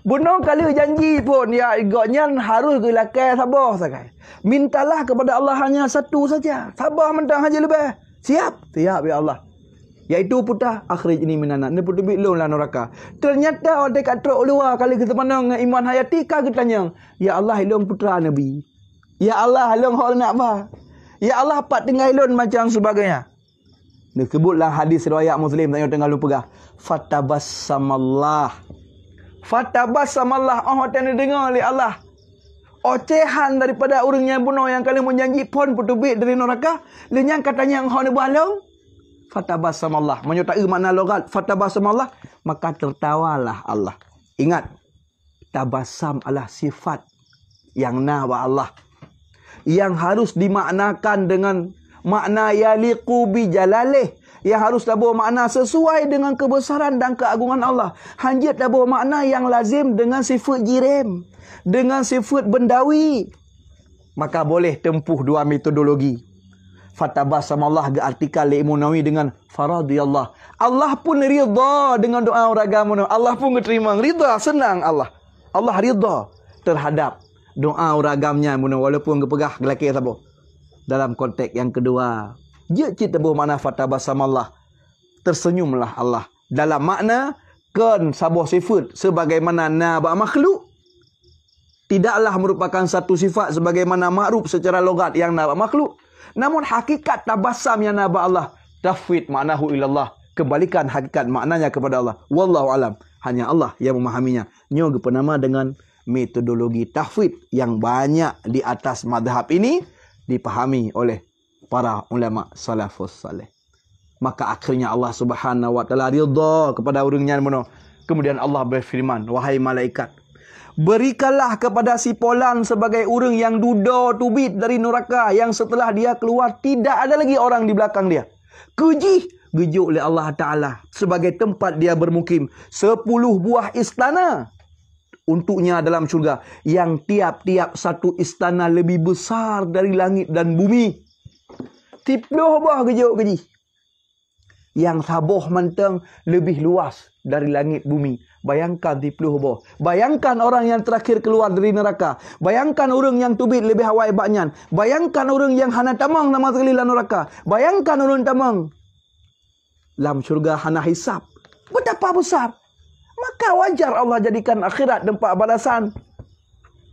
Bunuh kali janji pun, ya goknyan harus gelakai sabar sakai. Mintalah kepada Allah hanya satu saja. Sabar mentang haja lebih. Siap ya Allah. Iaitu putar akhrij ini minana. Ni putu bilun lah neraka. Ternyata ada kat truk luar kali kita pandang iman hayati ka kita tanya, ya Allah ilung putra Nabi. Ya Allah ilung hak nak apa? Ya Allah pat tinggal ilun macam sebagainya. Disebutlah hadis riwayat Muslim tanya tengah lu pegah. Fatabassamallah. Fatabassamallah. Oh tanda dengar oleh Allah. Ocehan daripada orang yang bunuh yang kali menjanji pun petubik dari neraka. Lenyang katanya yang hak balong. Fatabassamallah. Menyertai makna logat fatabassamallah, maka tertawalah Allah. Ingat, tabassam adalah sifat yang nawa Allah, yang harus dimaknakan dengan makna yaliqu bi jalalih, yang harus tabuh makna sesuai dengan kebesaran dan keagungan Allah. Hanjit tabuh makna yang lazim dengan sifat jirim, dengan sifat bendawi. Maka boleh tempuh dua metodologi. Fatabassamallah diartikan li Imam Nawawi dengan faradiyallah. Allah pun ridha dengan doa orang agama. Allah pun terima, ridha, senang Allah. Allah ridha terhadap doa orang agamanya walaupun kepegah gelaki sabo. Dalam konteks yang kedua, dia cerita bahawa makna fatabassamallah, tersenyumlah Allah. Dalam makna kan sabuh sifat sebagaimana naba makhluk, tidaklah merupakan satu sifat sebagaimana ma'ruf secara logat yang naba makhluk. Namun hakikat tabassam yang naba Allah, tafwid maknahu ilallah, kembalikan hakikat maknanya kepada Allah. Wallahu alam, hanya Allah yang memahaminya. Nyo penama dengan metodologi tafwid yang banyak di atas mazhab ini dipahami oleh para ulama salafus saleh. Maka akhirnya Allah Subhanahu wa taala ridha kepada orangnya mono. Kemudian Allah berfirman, wahai malaikat, berikanlah kepada si Polan sebagai orang yang duda tubit dari neraka, yang setelah dia keluar tidak ada lagi orang di belakang dia. Gejuk oleh Allah Ta'ala sebagai tempat dia bermukim 10 buah istana untuknya dalam syurga, yang tiap-tiap satu istana lebih besar dari langit dan bumi. 10 buah gejuk. Yang sabuh mentang lebih luas dari langit bumi. Bayangkan 10 buah. Bayangkan orang yang terakhir keluar dari neraka. Bayangkan orang yang tubit lebih hawai baknyan. Bayangkan orang yang hana tamang nama sekali dalam neraka. Bayangkan orang tamang dalam syurga hana hisab. Betapa besar. Maka wajar Allah jadikan akhirat tempat balasan.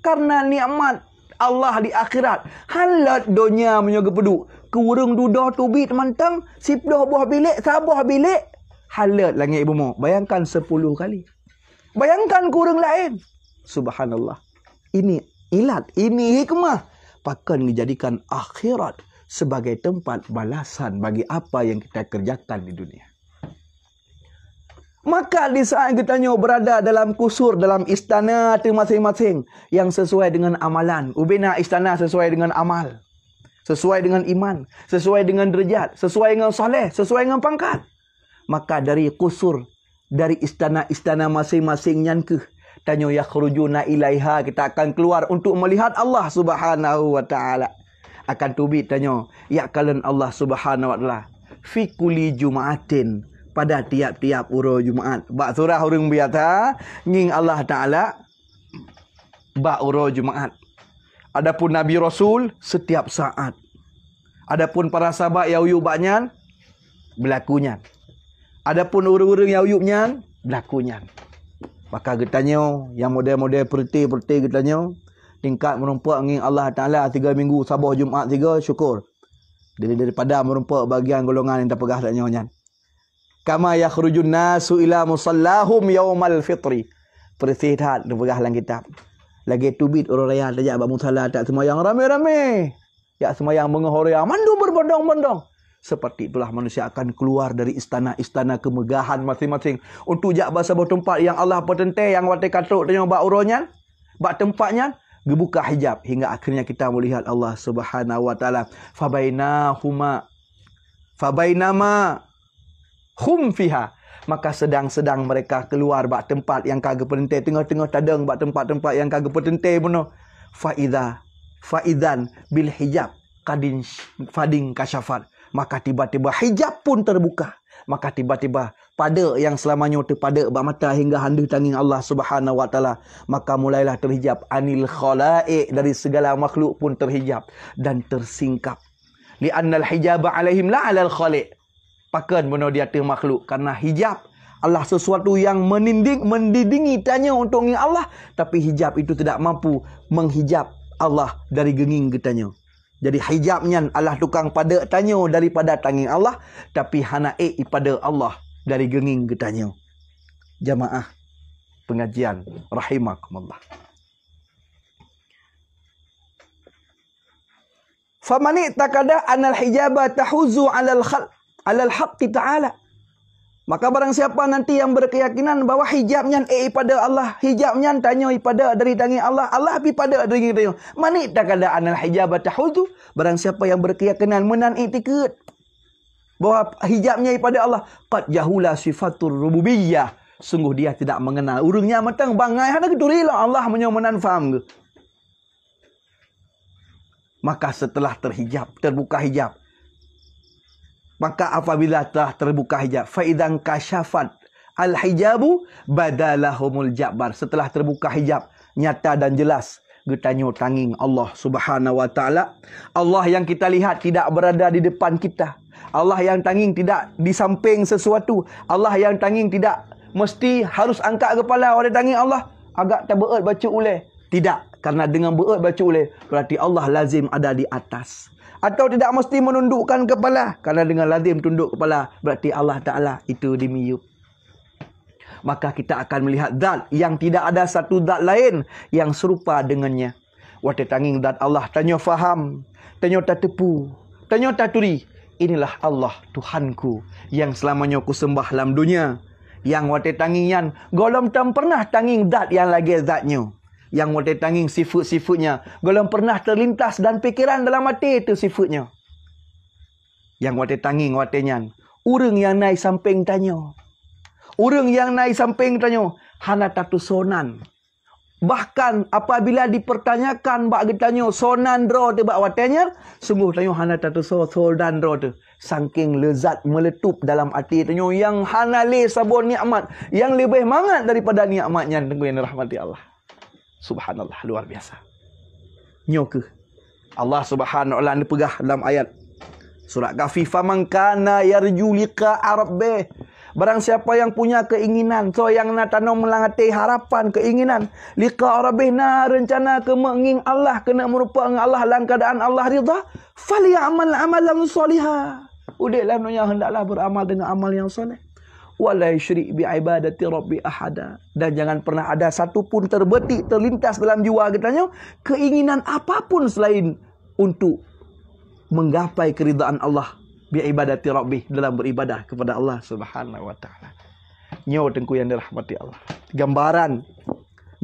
Karena nikmat Allah di akhirat. Halat dunia menyoga peduk. Kurung dudah tubit mantang 10 buah bilik, sabah bilik. Halat langit bumi. Bayangkan 10 kali. Bayangkan kurung lain. Subhanallah. Ini ilat, ini hikmah. Pakan dijadikan akhirat sebagai tempat balasan bagi apa yang kita kerjakan di dunia. Maka di saat kita berada dalam kusur, dalam istana masing-masing yang sesuai dengan amalan. Ubina istana sesuai dengan amal, sesuai dengan iman, sesuai dengan derajat, sesuai dengan soleh, sesuai dengan pangkat. Maka dari kusur, dari istana-istana masing-masing nyanke, tanyo yakhrujuna ilaiha, kita akan keluar untuk melihat Allah Subhanahu wa taala. Akan tubit tanyo yakalan Allah Subhanahu wa taala fi kulli jumaatin, pada tiap-tiap uro Jumaat. Bak surah urang biasa nging Allah Taala bak uro Jumaat. Adapun Nabi Rasul setiap saat. Adapun para sahabat yang uyup baknyan berlakunya. Adapun urang-urang yang uyupnya berlakunya. Maka getanya yang model-model perti-perti getanya tingkat merompak nging Allah Taala 3 minggu sabah Jumaat 3 syukur. Daripada merompak bagian golongan yang tak pegah tak nyonya. Kama yakhrujun nasu ila musallahum yaumal fitri. Persihat pegah dalam kitab. Lagi tubit orang raya tajak bab musalla tak semua yang ramai-ramai. Ya semayang mengohoria, mandu berbondong-bondong. Seperti itulah manusia akan keluar dari istana-istana kemegahan masing-masing. Untuk jak bahasa tempat yang Allah pertentai, yang wate katuk tanya bak uronya, bak tempatnya, gebuka hijab. Hingga akhirnya kita melihat Allah Subhanahu wa ta'ala. Fabainama hum fiha. Maka sedang-sedang mereka keluar bak tempat yang kagak pertentai. Tengah-tengah tadang bak tempat-tempat yang kagak pertentai benar. Faidan bil hijab fading kasyafat. Maka tiba-tiba hijab pun terbuka. Maka tiba-tiba pada yang selamanya terpada bak mata hingga handu tanging Allah Subhanahu wa ta'ala. Maka mulailah terhijab anil khala'iq, dari segala makhluk pun terhijab dan tersingkap. Li'annal hijaba alaihim la alal khaliq. Pakan benar dia makhluk karena hijab Allah sesuatu yang mendidingi tanya untuk Allah, tapi hijab itu tidak mampu menghijab Allah dari genging getanya. Jadi hijabnya Allah tukang pada tanya daripada tanging Allah, tapi hana pada Allah dari genging getanya. Jamaah pengajian rahimakumullah. Famani takada anal hijaba tahuzu alal haqqi ta'ala. Maka barang siapa nanti yang berkeyakinan bahawa hijabnya pada Allah, hijabnya tanya pada dari tangi Allah, Allah pada dari tanya. Mani takada anal hijab tahuzu. Barang siapa yang berkeyakinan menan i'tikad bahawa hijabnya pada Allah, qad jahula sifatur rububiyah. Sungguh dia tidak mengenal urangnya matang bangai hana keturilah Allah menyomenan faham ke. Maka setelah terbuka hijab, maka apabila telah terbuka hijab, faidan kasyafat al-hijabu badalahumul jabbar. Setelah terbuka hijab, nyata dan jelas getanyo tanging Allah Subhanahu wa ta'ala. Allah yang kita lihat tidak berada di depan kita. Allah yang tanging tidak di samping sesuatu. Allah yang tanging tidak mesti harus angkat kepala oleh tanging Allah. Agak tak berat baca uleh. Tidak. Karena dengan berat baca uleh, berarti Allah lazim ada di atas. Atau tidak mesti menundukkan kepala. Karena dengan lazim tunduk kepala, berarti Allah Ta'ala itu dimiyup. Maka kita akan melihat zat yang tidak ada satu zat lain yang serupa dengannya. Wate tanging zat Allah, tanya faham, tanya tak tepu, tanya tak turi. Inilah Allah Tuhanku yang selamanya ku sembah dalam dunia. Yang wate tangingnya, golom tak pernah tanging zat yang lagi zatnya. Yang wate tanging sifat-sifatnya, golong pernah terlintas dan pikiran dalam hati itu sifatnya. Yang wate tanging watenya, urang yang naik samping tanya. Urang yang naik samping tanya, hana tatu sonan. Bahkan apabila dipertanyakan bak getanya sonan dro te bak watenya, sungguh tanya hana tatu sonan dro te. Saking lezat meletup dalam hati tanya yang hana le sabon nikmat, yang lebih mangat daripada nikmatnya dengan rahmati Allah. Subhanallah, luar biasa. Nyoke. Allah Subhanahu wa ta'ala pegah dalam ayat surat Kahfi, faman kana yarju liqa'a rabbih. Barang siapa yang punya keinginan, so yang nak tanam melangati harapan, keinginan liqa'a rabbih, na rencana ke menging Allah, kena merupa Allah dalam keadaan Allah ridha, falyamal amalan solihah. Udahlah yang hendaklah beramal dengan amal yang soleh. Wala yusyrik bi ibadati rabbi ahada. Dan jangan pernah ada satu pun terbetik, terlintas dalam jiwa kitanya keinginan apapun selain untuk menggapai keridaan Allah bi ibadati rabbi, dalam beribadah kepada Allah Subhanahu wa ta'ala. Nyo tengku yang dirahmati Allah. Gambaran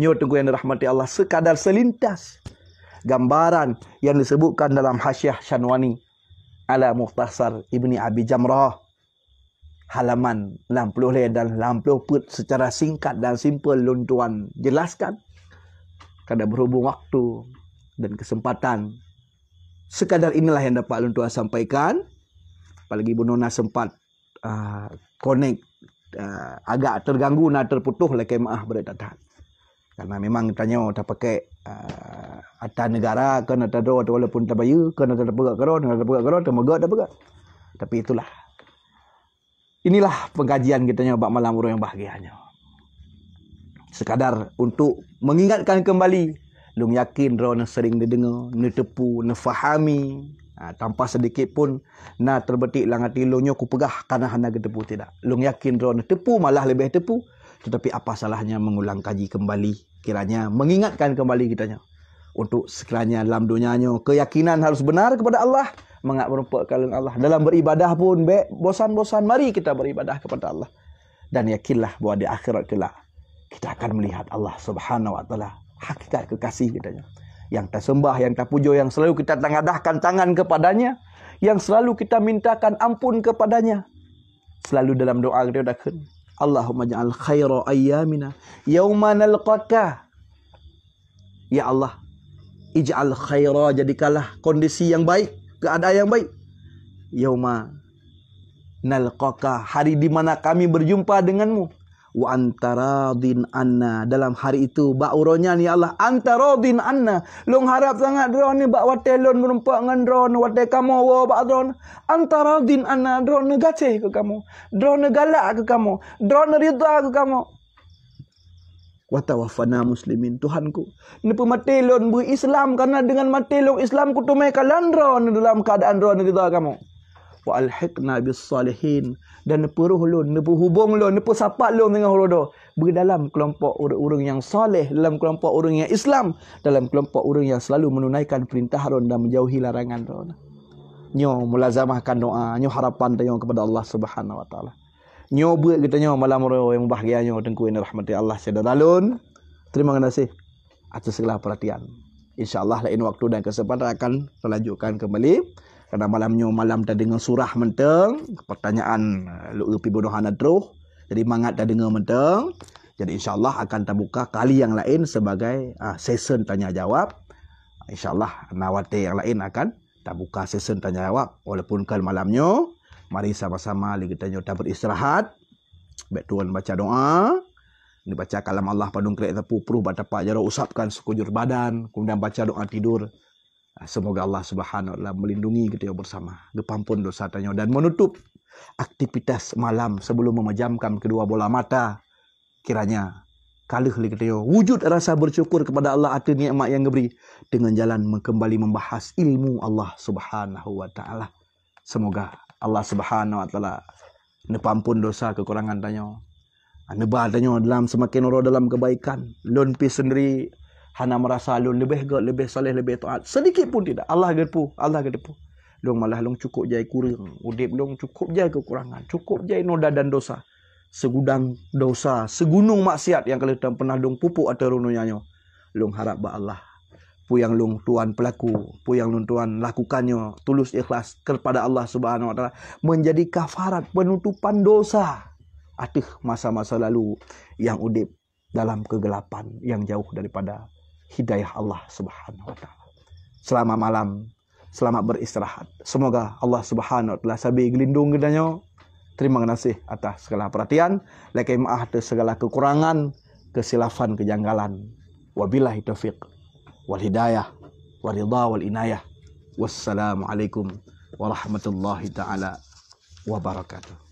nyo tengku yang dirahmati Allah sekadar selintas gambaran yang disebutkan dalam Hasyiah Syanwani ala Mukhtasar Ibni Abi Jamrah halaman 60 dan 60 put secara singkat dan simple lun tuan jelaskan. Kada berhubung waktu dan kesempatan, sekadar inilah yang dapat lun tuan sampaikan. Apalagi Bu Nona sempat connect agak terganggu nak terputuh lah kemaah berdatang. Karena memang tanya tak pakai atas negara kena tak ada walaupun tak bayu kena tak pegak karo tak megak tak pegak. Tapi itulah. Inilah pengkajian kita bak malam urang yang bahagianya. Sekadar untuk mengingatkan kembali, lung yakin ro sering didengar, ne tepu, ne fahami, tanpa sedikit pun na terbetik lang hati lo nyo ku pegah kana hana ketepu tidak. Lung yakin ro ne tepu, malah lebih tepu, tetapi apa salahnya mengulang kaji kembali, kiranya mengingatkan kembali kitanya. untuk sekiranya dalam dunianya keyakinan harus benar kepada Allah, mengat merupakan Allah. Dalam beribadah pun bosan-bosan, mari kita beribadah kepada Allah. Dan yakinlah bahwa di akhirat kelak kita akan melihat Allah Subhanahu wa taala, hakikat kekasih kita yang tersembah, yang terpuja, yang selalu kita tengadahkan tangan kepadanya, yang selalu kita mintakan ampun kepadanya. Selalu dalam doa kita dah Allahumma ja'al khaira ayyamina yauma nalqaka. Ya Allah, ij'al khaira, jadikanlah kondisi yang baik, keadaan yang baik. Yauma nalqaka, hari di mana kami berjumpa denganmu. Wa antaradin anna, dalam hari itu ba'uronya ni Allah antaradin anna, long harap sangat drone ni bak watelon merumpak ngan drone wate kamu wa bak drone antaradin anna, drone gace ke kamu, drone galak ke kamu, drone ridha ke kamu. Wa tawaffana muslimin, Tuhanku nepu matelon bu Islam, karena dengan matelon Islam ku tumai kalan drone dalam keadaan drone ridha kamu. Wa alhiqna bis salihin, dan nepu ruh lun, nepu hubung lun, nepu sapat lun dengan horodo berdalam kelompok orang-orang yang soleh, dalam kelompok orang yang Islam, dalam kelompok orang yang selalu menunaikan perintah ron dan menjauhi larangan ron. Nyo mulazamahkan doa, nyo harapan tanyo kepada Allah Subhanahu wa taala. Nyo buat kita nyo malam yang bahagia nyo tengku ini rahmati Allah sedar dalun. Terima kasih atas segala perhatian. Insyaallah lain waktu dan kesempatan akan melanjutkan kembali. Karena malamnya malam tak dengar surah menteng, pertanyaan lu pi bodohan terus. Jadi mangat tak dengar menteng. Jadi insya-Allah akan terbuka kali yang lain sebagai session tanya jawab. Insya-Allah nawate yang lain akan terbuka session tanya jawab. Walaupun kan malamnya, mari sama-sama kita nyota beristirahat. Baik tuan baca doa, dibaca kalam Allah padung kelek tepu peruh batapak jaro usapkan sekujur badan, kemudian baca doa tidur. Semoga Allah Subhanahu wa taala melindungi kita bersama, gepampun dosa tanya dan menutup aktivitas malam sebelum memejamkan kedua bola mata. Kiranya kaluh kita wujud rasa bersyukur kepada Allah atas nikmat yang diberi dengan jalan kembali membahas ilmu Allah Subhanahu wa taala. Semoga Allah Subhanahu wa taala nepampun dosa kekurangan tanya. Nebah tanya dalam semakin orang dalam kebaikan. Lon pi sendiri hana merasa lun lebih god, lebih soleh, lebih taat. Sedikit pun tidak. Allah gepu, Allah gepu. Long malah long cukup jai kurang. Udip long cukup jai kekurangan. Cukup jai noda dan dosa. Segudang dosa, segunung maksiat yang kalian pernah long pupuk atau rununyanyo. Long harap ba Allah. Pu yang long tuan pelaku, pu yang long tuan lakukannya tulus ikhlas kepada Allah Subhanahu wa taala menjadi kafarat penutupan dosa atas masa-masa lalu yang udip dalam kegelapan yang jauh daripada hidayah Allah Subhanahu wa taala. Selamat malam, selamat beristirahat. Semoga Allah Subhanahu wa taala sabi gelindung kedanyo. Terima kasih atas segala perhatian. Lakai maaf atas segala kekurangan, kesilafan, kejanggalan. Wabillahi taufiq wal hidayah wal ridha wal inayah. Wassalamualaikum warahmatullahi taala wabarakatuh.